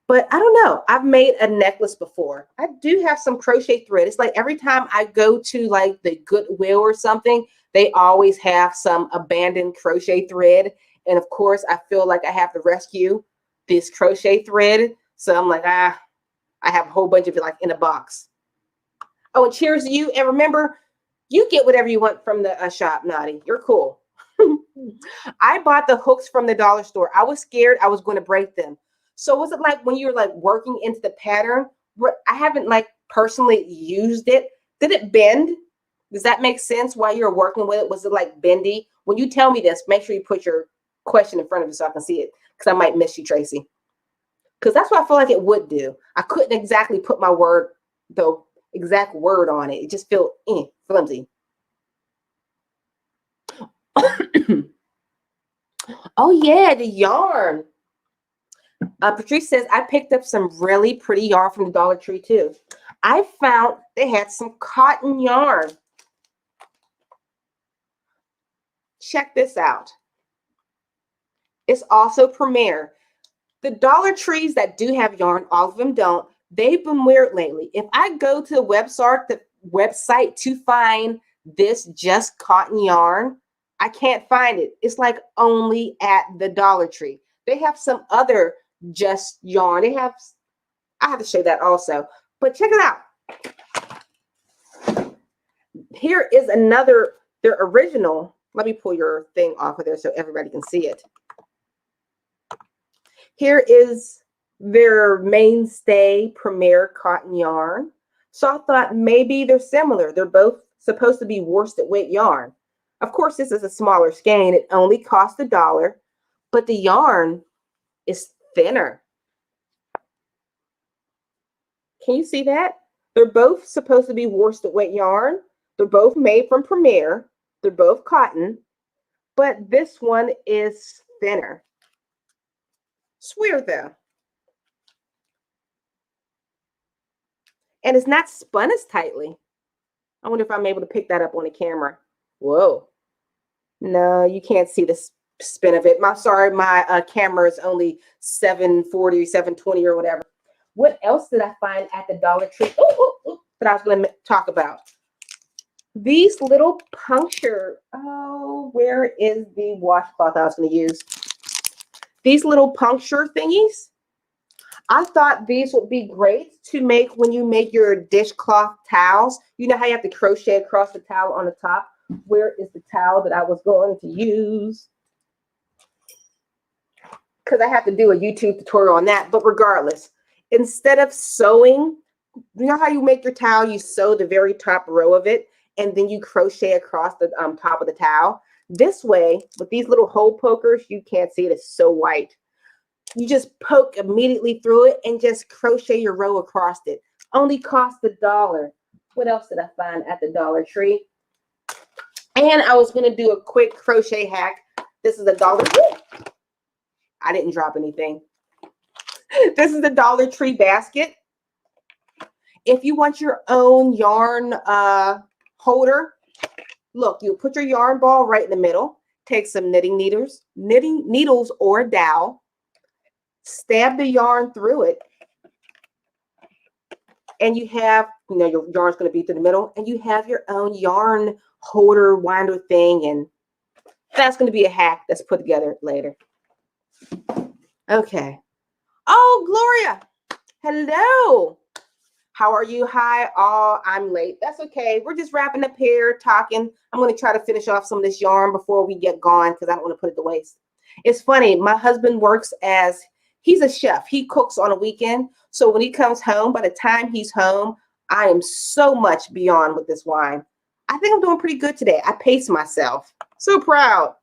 But I don't know. I've made a necklace before. I do have some crochet thread. It's like every time I go to like the Goodwill or something, they always have some abandoned crochet thread. And of course, I feel like I have to rescue this crochet thread. So I'm like, I have a whole bunch of it like in a box. Oh, and cheers to you. And remember, you get whatever you want from the shop, Naughty. You're cool. I bought the hooks from the dollar store. I was scared I was going to break them. So was it like when you're like working into the pattern? I haven't like personally used it. Did it bend? Does that make sense while you're working with it? Was it like bendy? When you tell me this, make sure you put your question in front of you so I can see it because I might miss you, Tracy. Because that's what I feel like it would do. I couldn't exactly put my word, the exact word on it. It just felt flimsy. Oh, yeah, the yarn. Patrice says, I picked up some really pretty yarn from the Dollar Tree, too. I found they had some cotton yarn. Check this out. It's also Premier. The Dollar Trees that do have yarn, all of them don't. They've been weird lately. If I go to the website to find this just cotton yarn, I can't find it. It's like only at the Dollar Tree. They have some other just yarn. I have to show that also. But check it out. Here is another, their original. Let me pull your thing off of there so everybody can see it. Here is their Mainstay Premier cotton yarn. So I thought maybe they're similar. They're both supposed to be worsted weight yarn. Of course, this is a smaller skein. It only cost $1, but the yarn is thinner. Can you see that? They're both supposed to be worsted weight yarn. They're both made from Premier. They're both cotton, but this one is thinner. It's weird though. And it's not spun as tightly. I wonder if I'm able to pick that up on the camera. Whoa. No, you can't see the spin of it. Sorry, my camera is only 740, 720 or whatever. What else did I find at the Dollar Tree that I was going to talk about? These little puncture. Oh, where is the washcloth I was going to use? These little puncture thingies. I thought these would be great to make when you make your dishcloth towels. You know how you have to crochet across the towel on the top? Where is the towel that I was going to use? Because I have to do a YouTube tutorial on that. But regardless, instead of sewing, you know how you make your towel? You sew the very top row of it, and then you crochet across the top of the towel. This way, with these little hole pokers, you can't see it. It's so white. You just poke immediately through it and just crochet your row across it. Only cost $1. What else did I find at the Dollar Tree? And I was going to do a quick crochet hack. This is a Dollar Tree. I didn't drop anything. This is the Dollar Tree basket. If you want your own yarn holder, look, you put your yarn ball right in the middle. Take some knitting needles or a dowel. Stab the yarn through it. And you have, your yarn's going to be through the middle. And you have your own yarn holder, winder thing. And that's going to be a hack that's put together later. Okay. Oh, Gloria. Hello. How are you? Hi, all. I'm late. That's okay. We're just wrapping up here, talking. I'm going to try to finish off some of this yarn before we get gone because I don't want to put it to waste. It's funny. My husband works as He's a chef. He cooks on a weekend. So when he comes home, by the time he's home, I am so much beyond with this wine. I think I'm doing pretty good today. I paced myself. So proud.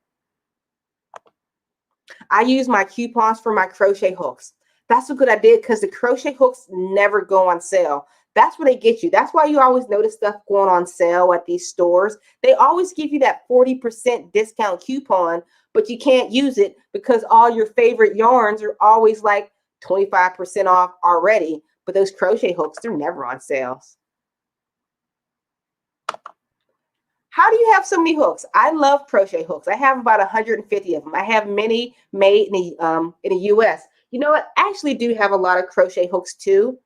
I use my coupons for my crochet hooks. That's what good I did because the crochet hooks never go on sale. That's where they get you. That's why you always notice stuff going on sale at these stores. They always give you that 40% discount coupon, but you can't use it because all your favorite yarns are always like 25% off already. But those crochet hooks, they're never on sales. How do you have so many hooks? I love crochet hooks. I have about 150 of them. I have many made in the US. You know what? I actually do have a lot of crochet hooks too,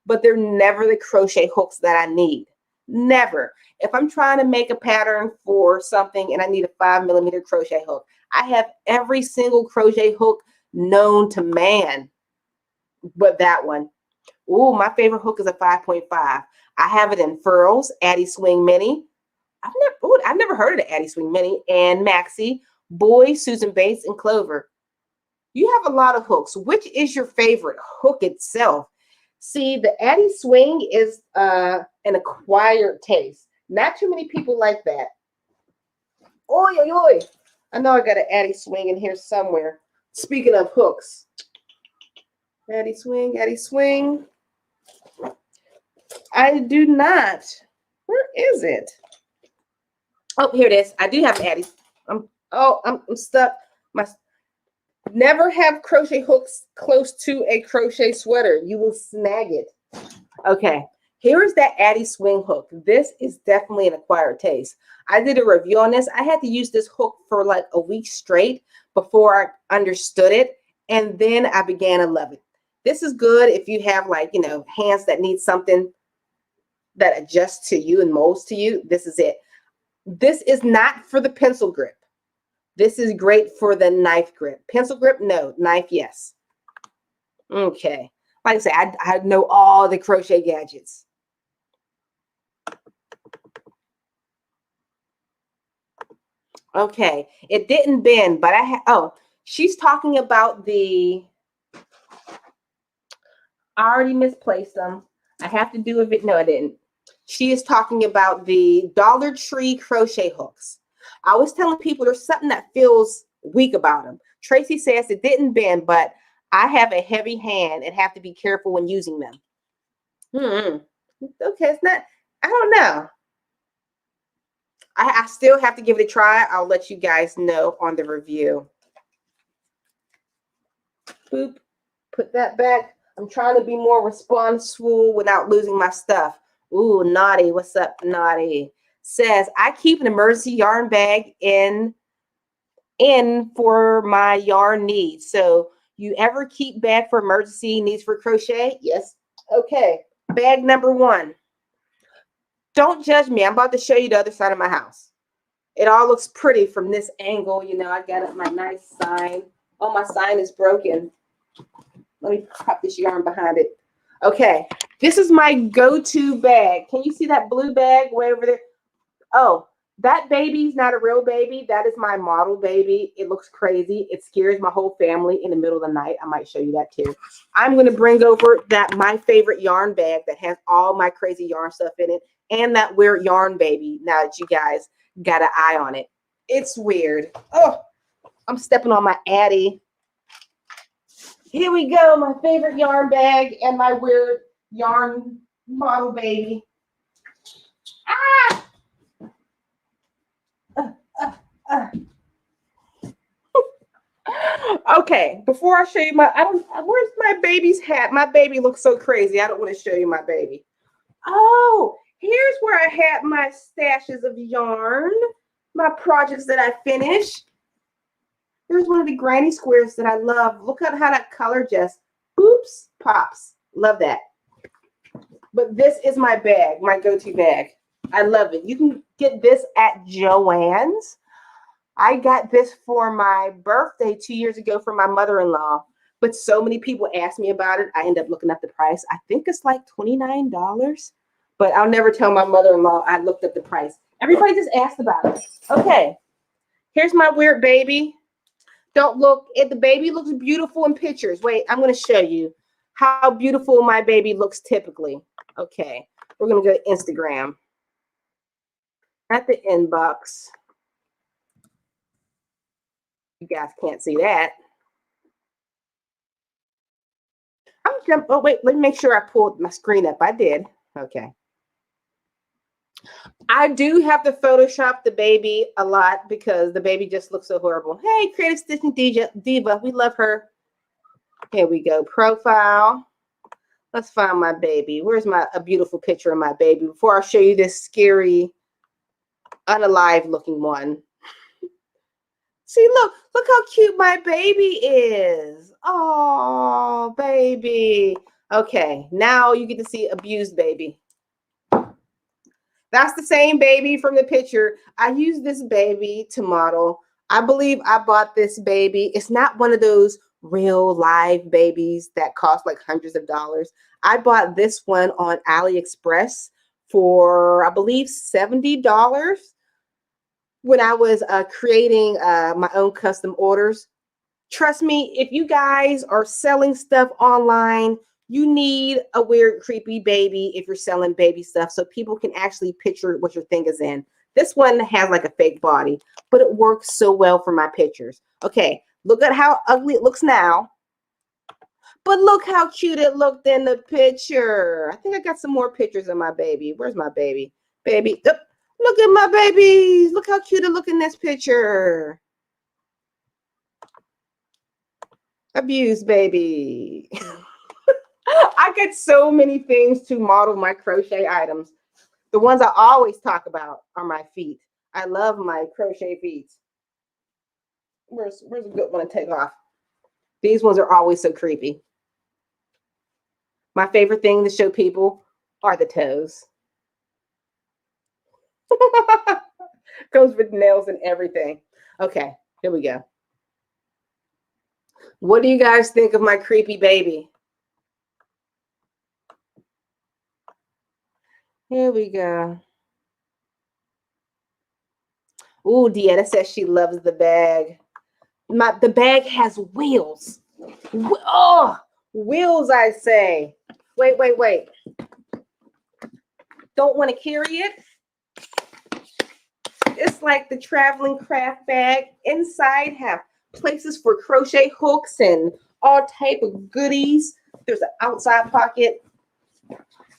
but they're never the crochet hooks that I need. Never. If I'm trying to make a pattern for something and I need a 5mm crochet hook, I have every single crochet hook known to man, but that one. Ooh, my favorite hook is a 5.5. I have it in Furls, Addie Swing Mini. I've never heard of the Addie Swing Mini, and Maxie, Boy, Susan Bates, and Clover. You have a lot of hooks. Which is your favorite hook itself? See, the Addie Swing is an acquired taste. Not too many people like that. Oi, oi, oi. I know I got an Addie Swing in here somewhere. Speaking of hooks. Addie Swing, Addie Swing. I do not. Where is it? Oh, here it is. I do have an Addie. I'm stuck. Never have crochet hooks close to a crochet sweater. You will snag it. Okay, here is that Addie Swing hook. This is definitely an acquired taste. I did a review on this. I had to use this hook for like a week straight before I understood it, and then I began to love it. This is good if you have like, you know, hands that need something that adjusts to you and molds to you. This is it. This is not for the pencil grip. This is great for the knife grip. Pencil grip, no. Knife, yes. Okay. Like I said, I know all the crochet gadgets. Okay. It didn't bend, but she's talking about the, I already misplaced them. I have to do it. No, I didn't. She is talking about the Dollar Tree crochet hooks. I was telling people there's something that feels weak about them. Tracy says it didn't bend, but I have a heavy hand and have to be careful when using them. Okay, it's not, I don't know. I still have to give it a try. I'll let you guys know on the review. Boop, put that back. I'm trying to be more responsible without losing my stuff. Ooh, Naughty, what's up, Naughty? Says, I keep an emergency yarn bag in for my yarn needs. So you ever keep bag for emergency needs for crochet? Yes. Okay, bag number 1. Don't judge me. I'm about to show you the other side of my house. It all looks pretty from this angle. You know, I got up my nice sign. Oh, my sign is broken. Let me pop this yarn behind it. Okay, this is my go-to bag. Can you see that blue bag way over there? Oh, that baby's not a real baby. That is my model baby. It looks crazy. It scares my whole family in the middle of the night. I might show you that too. I'm going to bring over that my favorite yarn bag that has all my crazy yarn stuff in it and that weird yarn baby now that you guys got an eye on it. It's weird. Oh, I'm stepping on my Addie. Here we go, my favorite yarn bag and my weird yarn model baby. Ah! Okay, before I show you where's my baby's hat? My baby looks so crazy. I don't want to show you my baby. Oh, here's where I had my stashes of yarn, my projects that I finished. There's one of the granny squares that I love. Look at how that color just, oops, pops. Love that. But this is my bag, my go-to bag. I love it. You can get this at Joann's. I got this for my birthday 2 years ago for my mother-in-law. But so many people asked me about it. I end up looking up the price. I think it's like $29. But I'll never tell my mother-in-law I looked up the price. Everybody just asked about it. Okay. Here's my weird baby. Don't look at the baby looks beautiful in pictures. Wait, I'm going to show you how beautiful my baby looks typically. Okay, we're going to go to Instagram. At the inbox. You guys can't see that. Oh, wait, let me make sure I pulled my screen up. I did. Okay. I do have to Photoshop the baby a lot because the baby just looks so horrible. Hey, Creative Stitching Diva, we love her. Here we go. Profile. Let's find my baby. Where's a beautiful picture of my baby before I show you this scary, unalive looking one. See, look how cute my baby is. Oh, baby. Okay, now you get to see abused baby. That's the same baby from the picture. I used this baby to model. I believe I bought this baby. It's not one of those real live babies that cost like hundreds of dollars. I bought this one on AliExpress for, I believe, $70 when I was creating my own custom orders. Trust me, if you guys are selling stuff online, you need a weird, creepy baby if you're selling baby stuff so people can actually picture what your thing is in. This one has like a fake body, but it works so well for my pictures. Okay, look at how ugly it looks now. But look how cute it looked in the picture. I think I got some more pictures of my baby. Where's my baby? Baby, oh, look at my babies. Look how cute it look in this picture. Abused baby. I get so many things to model my crochet items. The ones I always talk about are my feet. I love my crochet feet. Where's a good one to take off? These ones are always so creepy. My favorite thing to show people are the toes. Goes with nails and everything. Okay, here we go. What do you guys think of my creepy baby? Here we go. Ooh, Deanna says she loves the bag. The bag has wheels. Oh, wheels, I say. Wait. Don't want to carry it? It's like the traveling craft bag. Inside have places for crochet hooks and all type of goodies. There's an outside pocket.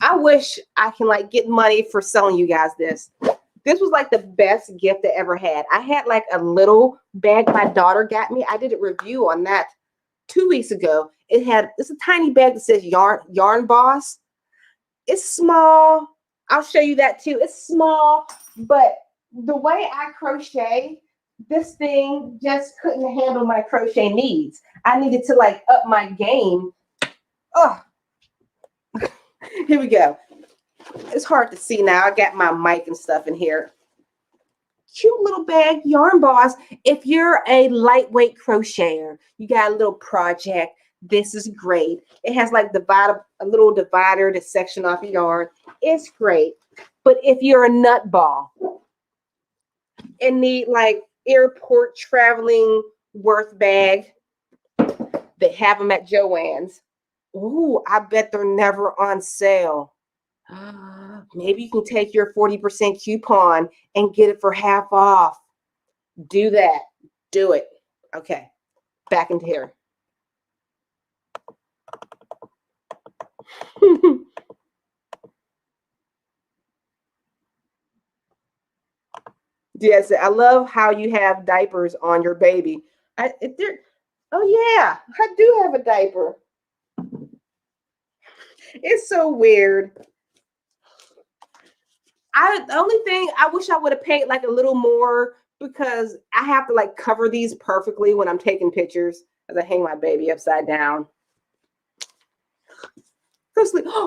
I wish I can like get money for selling you guys this. This was like the best gift I ever had. I had like a little bag my daughter got me. I did a review on that 2 weeks ago. It's a tiny bag that says Yarn Boss. It's small. I'll show you that too. It's small, but the way I crochet, this thing just couldn't handle my crochet needs. I needed to like up my game. Oh, here we go. It's hard to see now. I got my mic and stuff in here. Cute little bag, Yarn Boss. If you're a lightweight crocheter, you got a little project, this is great. It has like a little divider to section off your yarn. It's great. But if you're a nutball and need like airport traveling worth bag, they have them at Joann's. Ooh, I bet they're never on sale. Maybe you can take your 40% coupon and get it for half off. Do that. Do it. Okay. Back into here. Yes, I love how you have diapers on your baby. Oh yeah, I do have a diaper. It's so weird. The only thing I wish I would have paid like a little more because I have to like cover these perfectly when I'm taking pictures as I hang my baby upside down.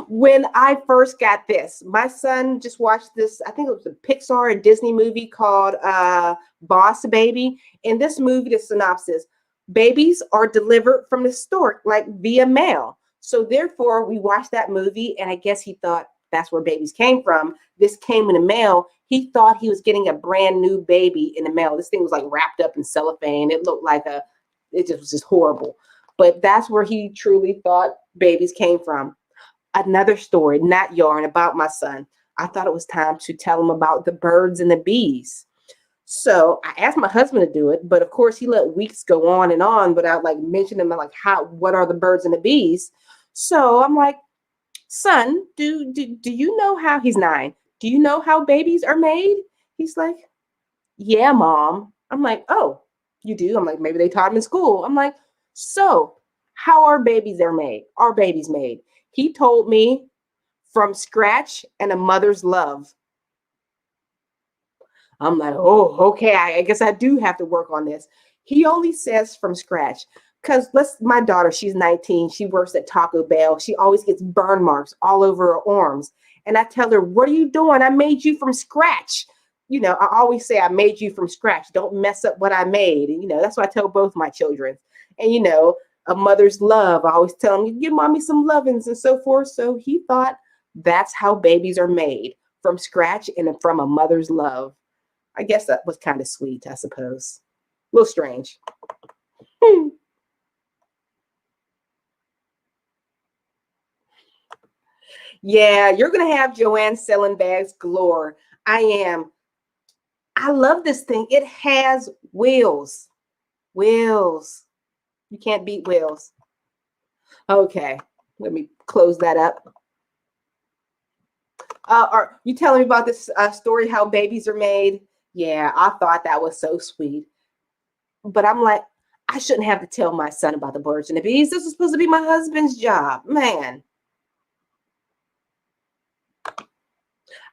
When I first got this, my son just watched this, I think it was a Pixar and Disney movie called Boss Baby. In this movie, the synopsis, babies are delivered from the store like via mail. So therefore, we watched that movie and I guess he thought that's where babies came from. This came in the mail. He thought he was getting a brand new baby in the mail. This thing was like wrapped up in cellophane. It looked like a it just was just horrible. But that's where he truly thought babies came from. Another story, not yarn, about my son. I thought it was time to tell him about the birds and the bees. So I asked my husband to do it, but of course he let weeks go on without like mentioning like what are the birds and the bees. So I'm like, son, do you know how, he's 9, do you know how babies are made? He's like, yeah, mom. I'm like, oh, you do? I'm like, maybe they taught him in school. I'm like, so how are babies made? Are babies made? He told me from scratch and a mother's love. I'm like, oh, okay. I guess I do have to work on this. He only says from scratch because my daughter, she's 19. She works at Taco Bell. She always gets burn marks all over her arms. And I tell her, what are you doing? I made you from scratch. You know, I always say I made you from scratch. Don't mess up what I made. And, you know, that's what I tell both my children. And, you know, a mother's love. I always tell them, give mommy some lovings and so forth. So he thought that's how babies are made, from scratch and from a mother's love. I guess that was kind of sweet, I suppose. A little strange. Yeah, you're going to have Joanne selling bags galore. I am. I love this thing. It has wheels. Wheels. You can't beat wheels. Okay, let me close that up. Are you telling me about this story, how babies are made? Yeah, I thought that was so sweet. But I'm like, I shouldn't have to tell my son about the birds and the bees. This is supposed to be my husband's job. Man.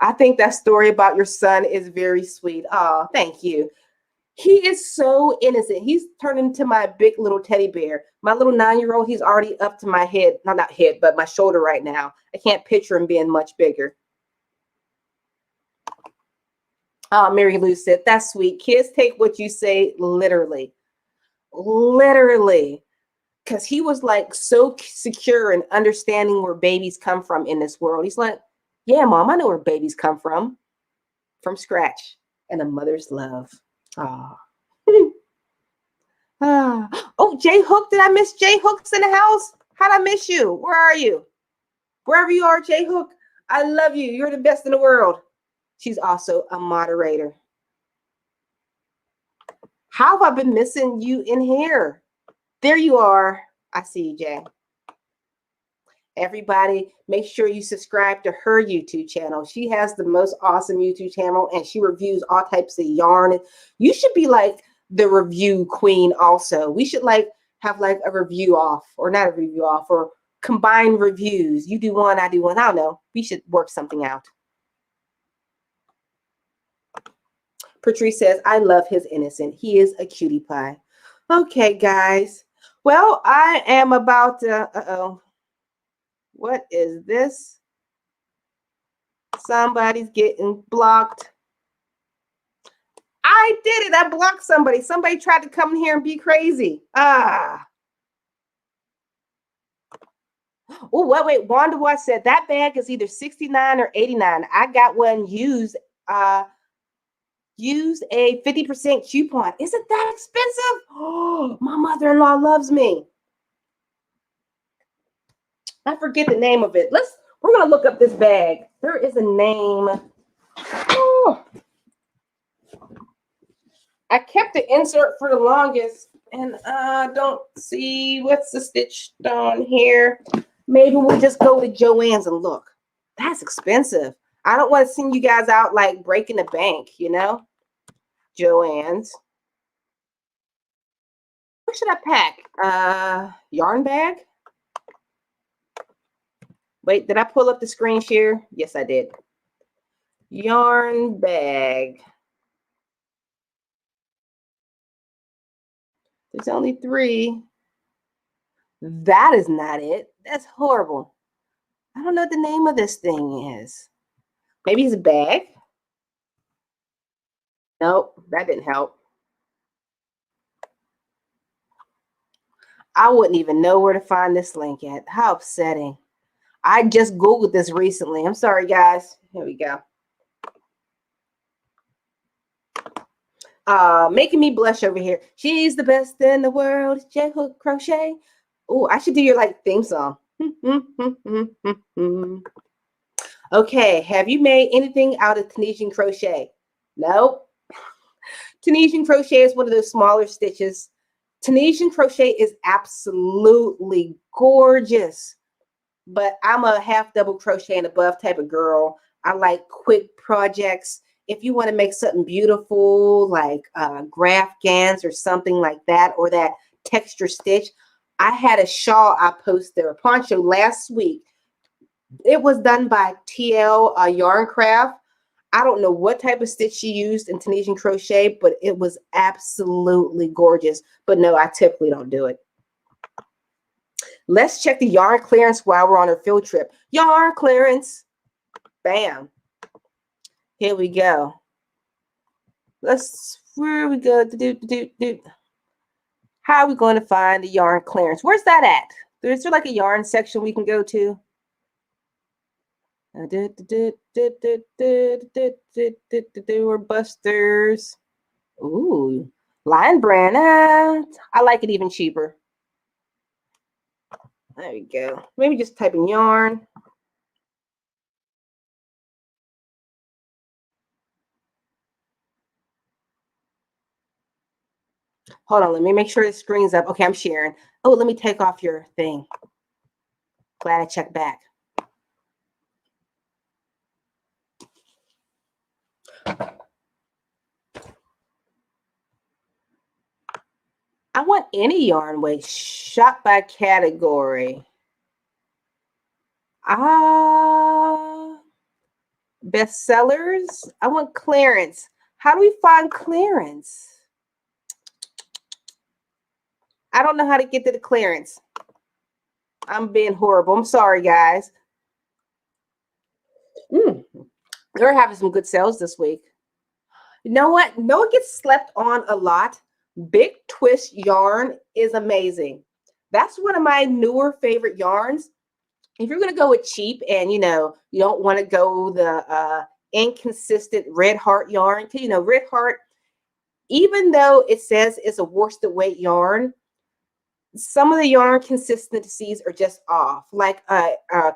I think that story about your son is very sweet. Oh, thank you. He is so innocent. He's turned into my big little teddy bear. My little 9-year-old, he's already up to my head. No, not head, but my shoulder right now. I can't picture him being much bigger. Oh, Mary Lou said, that's sweet. Kids take what you say literally. Literally. Because he was like so secure in understanding where babies come from in this world. He's like, yeah, mom, I know where babies come from scratch and a mother's love. Oh. Oh, J Hook. Did I miss J Hook's in the house? How'd I miss you? Where are you? Wherever you are, J Hook, I love you. You're the best in the world. She's also a moderator. How have I been missing you in here? There you are. I see you, Jay. Everybody, make sure you subscribe to her YouTube channel. She has the most awesome YouTube channel, and she reviews all types of yarn. You should be like the review queen also. We should like have like a review off, or not a review off, or combined reviews. You do one, I do one. I don't know. We should work something out. Patrice says, I love his innocent. He is a cutie pie. Okay, guys. Well, I am about to, uh-oh. What is this? Somebody's getting blocked. I did it. I blocked somebody. Somebody tried to come in here and be crazy. Ah. Oh, wait. Wanda Watch said that bag is either 69 or 89. I got one used. Use a 50% coupon. Is it that expensive? Oh, my mother-in-law loves me. I forget the name of it. We're gonna look up this bag. There is a name. Oh. I kept the insert for the longest, and I don't see what's the stitched on here. Maybe we'll just go to Joann's and look. That's expensive. I don't want to send you guys out like breaking the bank, you know? Joann's. What should I pack? Yarn bag? Wait, did I pull up the screen share? Yes, I did. Yarn bag. There's only 3. That is not it. That's horrible. I don't know what the name of this thing is. Maybe it's a bag. Nope, that didn't help. I wouldn't even know where to find this link at. How upsetting. I just Googled this recently. I'm sorry, guys. Here we go. Making me blush over here. She's the best in the world. J-hook crochet. Oh, I should do your like theme song. Okay, have you made anything out of Tunisian crochet? Nope. Tunisian crochet is one of those smaller stitches. Tunisian crochet is absolutely gorgeous, but I'm a half double crochet and above type of girl. I like quick projects. If you want to make something beautiful, like graph gans or something like that, or that texture stitch, I had a shawl I posted, a poncho last week. It was done by TL Yarn Craft. I don't know what type of stitch she used in Tunisian crochet, but it was absolutely gorgeous. But no, I typically don't do it. Let's check the yarn clearance while we're on our field trip. Yarn clearance. Bam. Here we go. Where we go? How are we going to find the yarn clearance? Where's that at? Is there like a yarn section we can go to? We're busters. Ooh, Lion brand. I like it even cheaper. There we go. Maybe just type in yarn. Hold on, let me make sure the screen's up. Okay, I'm sharing. Oh, let me take off your thing. Glad I checked back. I want any yarn weight. Shop by category. Bestsellers. I want clearance. How do we find clearance? I don't know how to get to the clearance. I'm being horrible. I'm sorry, guys. They're having some good sales this week. You know what? No, it gets slept on a lot. Big Twist yarn is amazing. That's one of my newer favorite yarns. If you're going to go with cheap and, you don't want to go the inconsistent Red Heart yarn, Red Heart, even though it says it's a worsted weight yarn, some of the yarn consistencies are just off. Like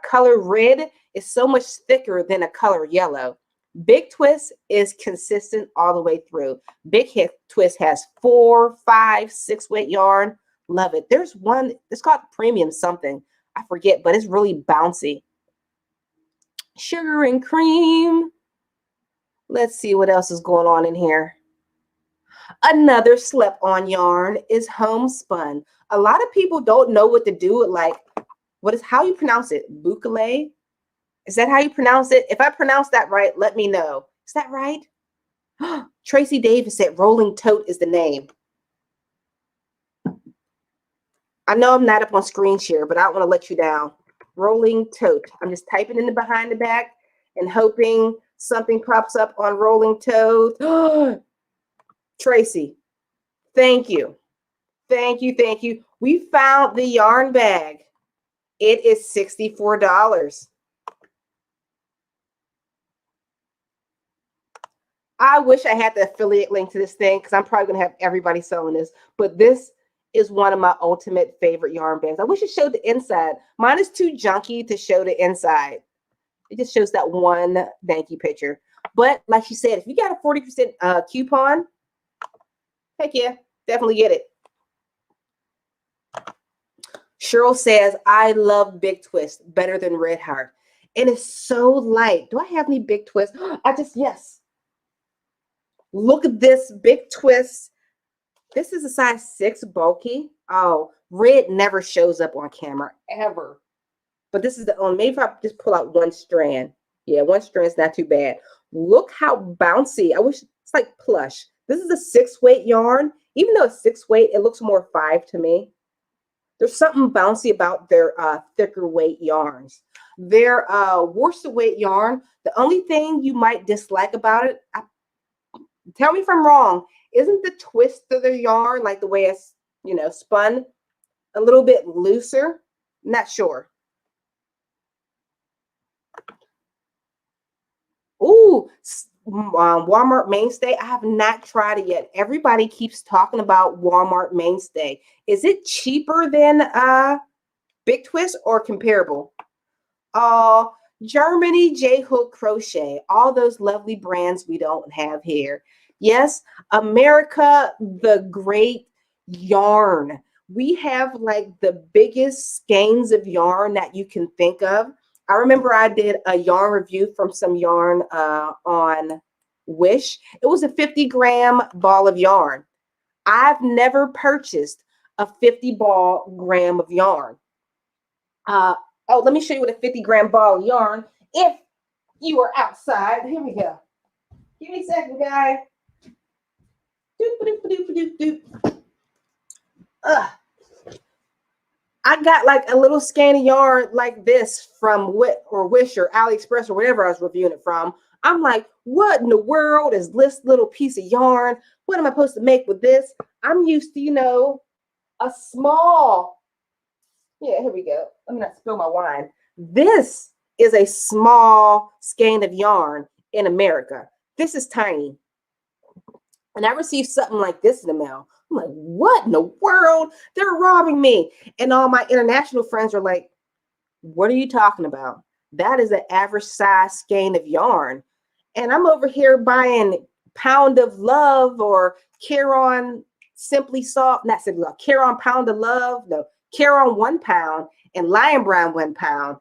color red is so much thicker than a color yellow. Big Twist is consistent all the way through. Big Twist has 4, 5, 6 weight yarn. Love it. There's one, it's called premium something. I forget, but it's really bouncy. Sugar and cream. Let's see what else is going on in here. Another slip-on yarn is homespun. A lot of people don't know what to do with, like, how you pronounce it? Boucle? Is that how you pronounce it? If I pronounce that right, let me know. Is that right? Tracy Davis said Rolling Tote is the name. I know I'm not up on screen share, but I don't want to let you down. Rolling Tote. I'm just typing in the behind the back and hoping something pops up on Rolling Tote. Tracy, thank you. Thank you. Thank you. We found the yarn bag. It is $64. I wish I had the affiliate link to this thing because I'm probably going to have everybody selling this. But this is one of my ultimate favorite yarn bags. I wish it showed the inside. Mine is too junky to show the inside. It just shows that one danky picture. But like she said, if you got a 40% coupon, heck yeah, definitely get it. Cheryl says, I love Big Twist better than Red Heart. And it's so light. Do I have any Big Twist? Yes. Look at this Big Twist. This is a size 6 bulky. Oh, red never shows up on camera, ever. But this is the only, maybe if I just pull out one strand. Yeah, one strand is not too bad. Look how bouncy. I wish it's like plush. This is a 6 weight yarn. Even though it's 6 weight, it looks more 5 to me. There's something bouncy about their thicker weight yarns. Their worsted weight yarn, the only thing you might dislike about it, tell me if I'm wrong, isn't the twist of the yarn, like the way it's, spun, a little bit looser? Not sure. Ooh, Walmart Mainstay. I have not tried it yet. Everybody keeps talking about Walmart Mainstay. Is it cheaper than Big Twist or comparable? Germany, J-Hook Crochet. All those lovely brands we don't have here. Yes, America, the great yarn. We have like the biggest skeins of yarn that you can think of. I remember I did a yarn review from some yarn on Wish. It was a 50-gram ball of yarn. I've never purchased a 50-gram of yarn. Oh, let me show you what a 50-gram ball of yarn. If you are outside, here we go. Give me a second, guys. I got like a little skein of yarn like this from Wish or AliExpress or whatever I was reviewing it from. I'm like, what in the world is this little piece of yarn? What am I supposed to make with this? I'm used to, you know, a small. Yeah, here we go. Let me not spill my wine. This is a small skein of yarn in America. This is tiny. And I received something like this in the mail. I'm like, what in the world? They're robbing me. And all my international friends are like, what are you talking about? That is an average size skein of yarn. And I'm over here buying Pound of Love or Caron Simply Soft, not Simply Soft, Caron Pound of Love, no, Caron 1 pound and Lion Brown 1 pound.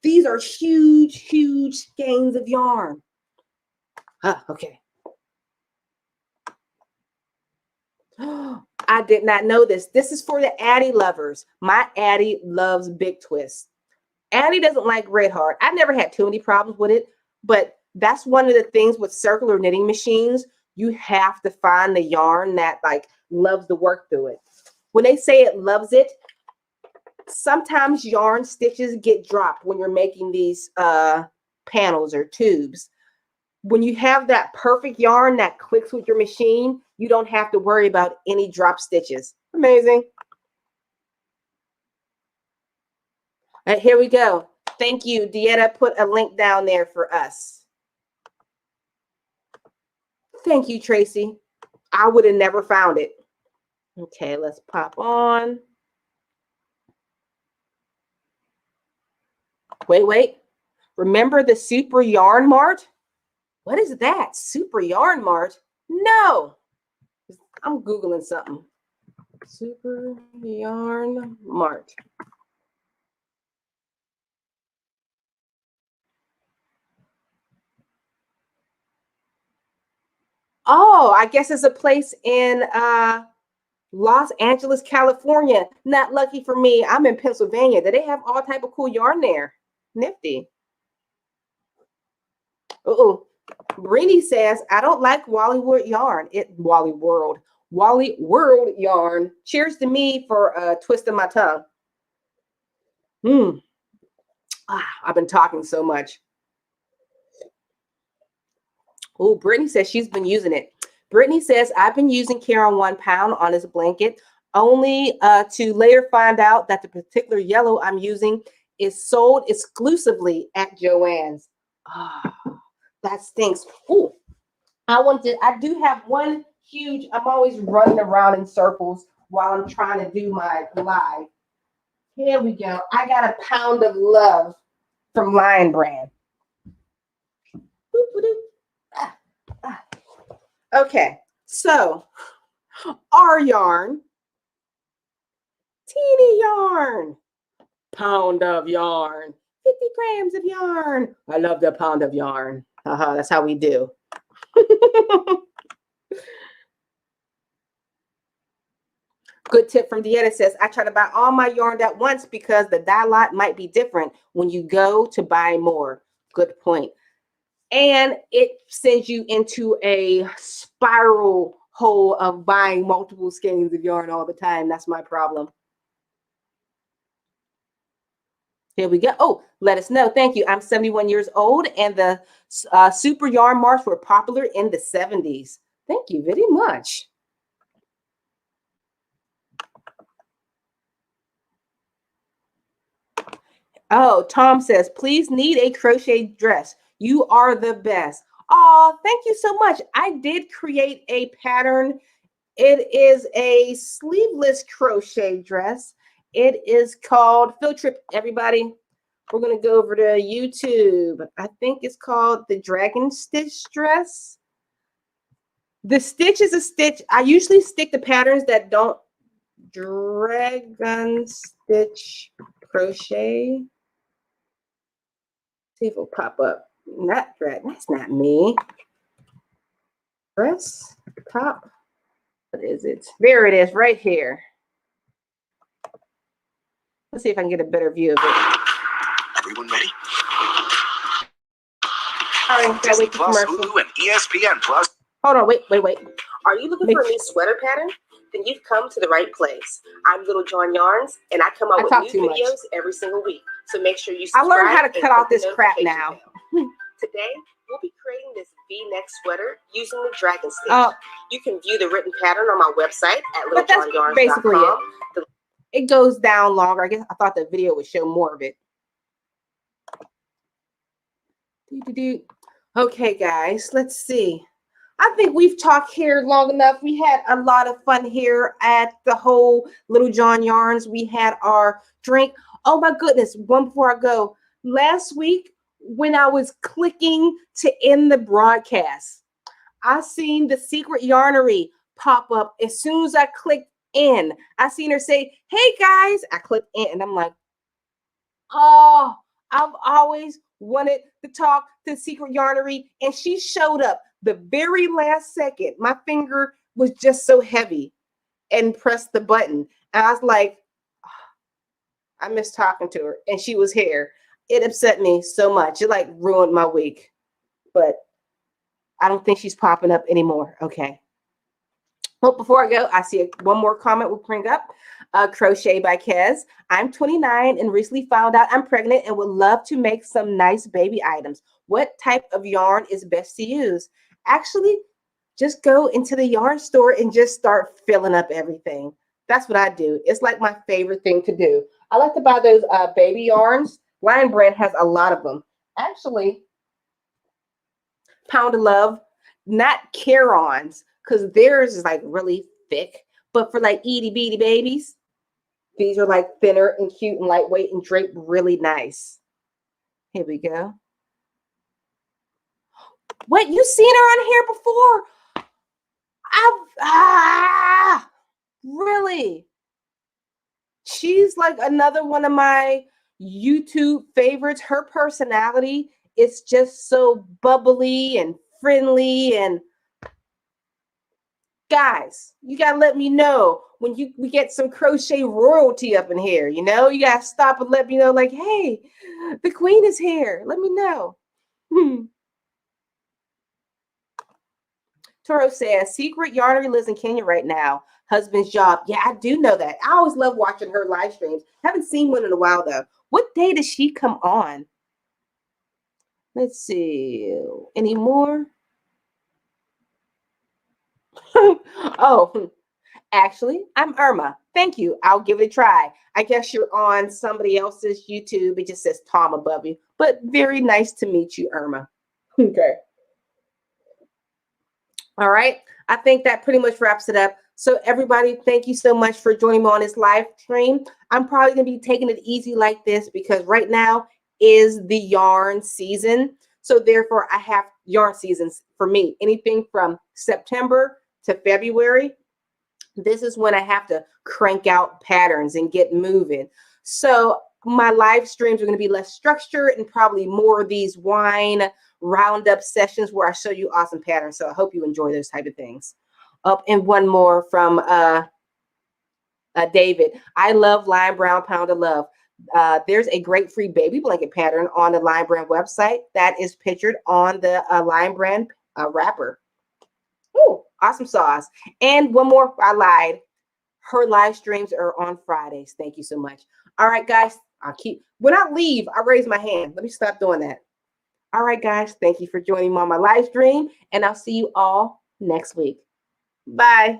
These are huge, huge skeins of yarn. Okay. I did not know this. This is for the Addie lovers. My Addie loves Big Twist. Addie doesn't like Red Heart. I never had too many problems with it, but that's one of the things with circular knitting machines. You have to find the yarn that like loves to work through it. When they say it loves it, sometimes yarn stitches get dropped when you're making these panels or tubes. When you have that perfect yarn that clicks with your machine, you don't have to worry about any drop stitches. Amazing. All right, here we go. Thank you. Dieta put a link down there for us. Thank you, Tracy. I would have never found it. Okay, let's pop on. Wait. Remember the Super Yarn Mart? What is that? Super Yarn Mart? No. I'm Googling something. Super Yarn Mart. Oh, I guess it's a place in Los Angeles, California. Not lucky for me. I'm in Pennsylvania. Do they have all type of cool yarn there? Nifty. Brini says, I don't like Wally World yarn. Wally World yarn. Cheers to me for twisting my tongue. I've been talking so much. Oh, Brittany says she's been using it. Brittany says, I've been using Caron 1 pound on this blanket only to later find out that the particular yellow I'm using is sold exclusively at Joann's. That stinks. Oh, I do have one huge, I'm always running around in circles while I'm trying to do my live. Here we go. I got a Pound of Love from Lion Brand. Okay, so our yarn, teeny yarn, pound of yarn, 50 grams of yarn. I love the pound of yarn. That's how we do. Good tip from Dieta says, I try to buy all my yarn at once because the dye lot might be different when you go to buy more. Good point. And it sends you into a spiral hole of buying multiple skeins of yarn all the time. That's my problem. Here we go. Oh, let us know. Thank you. I'm 71 years old, and the Super Yarn Marts were popular in the 70s. Thank you very much. Oh, Tom says, please need a crochet dress. You are the best. Oh, thank you so much. I did create a pattern. It is a sleeveless crochet dress. It is called Field Trip, everybody. We're going to go over to YouTube. I think it's called the Dragon Stitch dress. The stitch is a stitch. I usually stick the patterns that don't Dragon Stitch crochet. See if it'll pop up. Not dragon. That's not me. Dress top. What is it? There it is, right here. Let's see if I can get a better view of it. Everyone ready? All right, Disney Plus, Hulu, and ESPN Plus. Hold on, wait. Are you looking for a new sweater pattern? Then you've come to the right place. I'm Littlejohn Yarns, and I come out with new videos every single week. So make sure you subscribe. I learned how to cut off this crap now. Today, we'll be creating this V-neck sweater using the Dragon Stitch. You can view the written pattern on my website at littlejohnyarns.com. Basically it goes down longer. I guess I thought the video would show more of it. Okay, guys, let's see. I think we've talked here long enough. We had a lot of fun here at the whole Littlejohn Yarns. We had our drink. Oh my goodness, one before I go. Last week, when I was clicking to end the broadcast, I seen the Secret Yarnery pop up as soon as I clicked in. I seen her say, "Hey guys," I clicked in and I'm like, oh, I've always wanted to talk to Secret Yarnery, and she showed up the very last second. My finger was just so heavy and pressed the button. And I was like, oh, I miss talking to her, and she was here. It upset me so much. It like ruined my week, but I don't think she's popping up anymore. Okay. Well, before I go, I see one more comment we'll bring up. Crochet by Kez. I'm 29 and recently found out I'm pregnant and would love to make some nice baby items. What type of yarn is best to use? Actually, just go into the yarn store and just start filling up everything. That's what I do. It's like my favorite thing to do. I like to buy those baby yarns. Lion Brand has a lot of them. Actually, Pound of Love, not Carons, because theirs is like really thick. But for like itty bitty babies, these are like thinner and cute and lightweight and drape really nice. Here we go. What, you seen her on here before? Really? She's like another one of my YouTube favorites. Her personality is just so bubbly and friendly. And guys, you gotta let me know when we get some crochet royalty up in here. You know, you gotta stop and let me know, like, hey, the queen is here. Let me know. Toro says, Secret Yarnery lives in Kenya right now. Husband's job. Yeah, I do know that. I always love watching her live streams. Haven't seen one in a while, though. What day does she come on? Let's see. Any more? Oh, actually, I'm Irma. Thank you. I'll give it a try. I guess you're on somebody else's YouTube. It just says Tom above you. But very nice to meet you, Irma. Okay. All right. I think that pretty much wraps it up. So everybody, thank you so much for joining me on this live stream. I'm probably going to be taking it easy like this because right now is the yarn season. So therefore, I have yarn seasons for me. Anything from September to February. This is when I have to crank out patterns and get moving. So my live streams are going to be less structured and probably more of these wine roundup sessions where I show you awesome patterns. So I hope you enjoy those type of things. Up and one more from David. I love Lion Brown Pound of Love. There's a great free baby blanket pattern on the Lion Brand website that is pictured on the Lion Brand wrapper. Ooh, awesome sauce. And one more, I lied. Her live streams are on Fridays. Thank you so much. All right, guys. When I leave, I raise my hand. Let me stop doing that. All right, guys. Thank you for joining me on my live stream, and I'll see you all next week. Bye.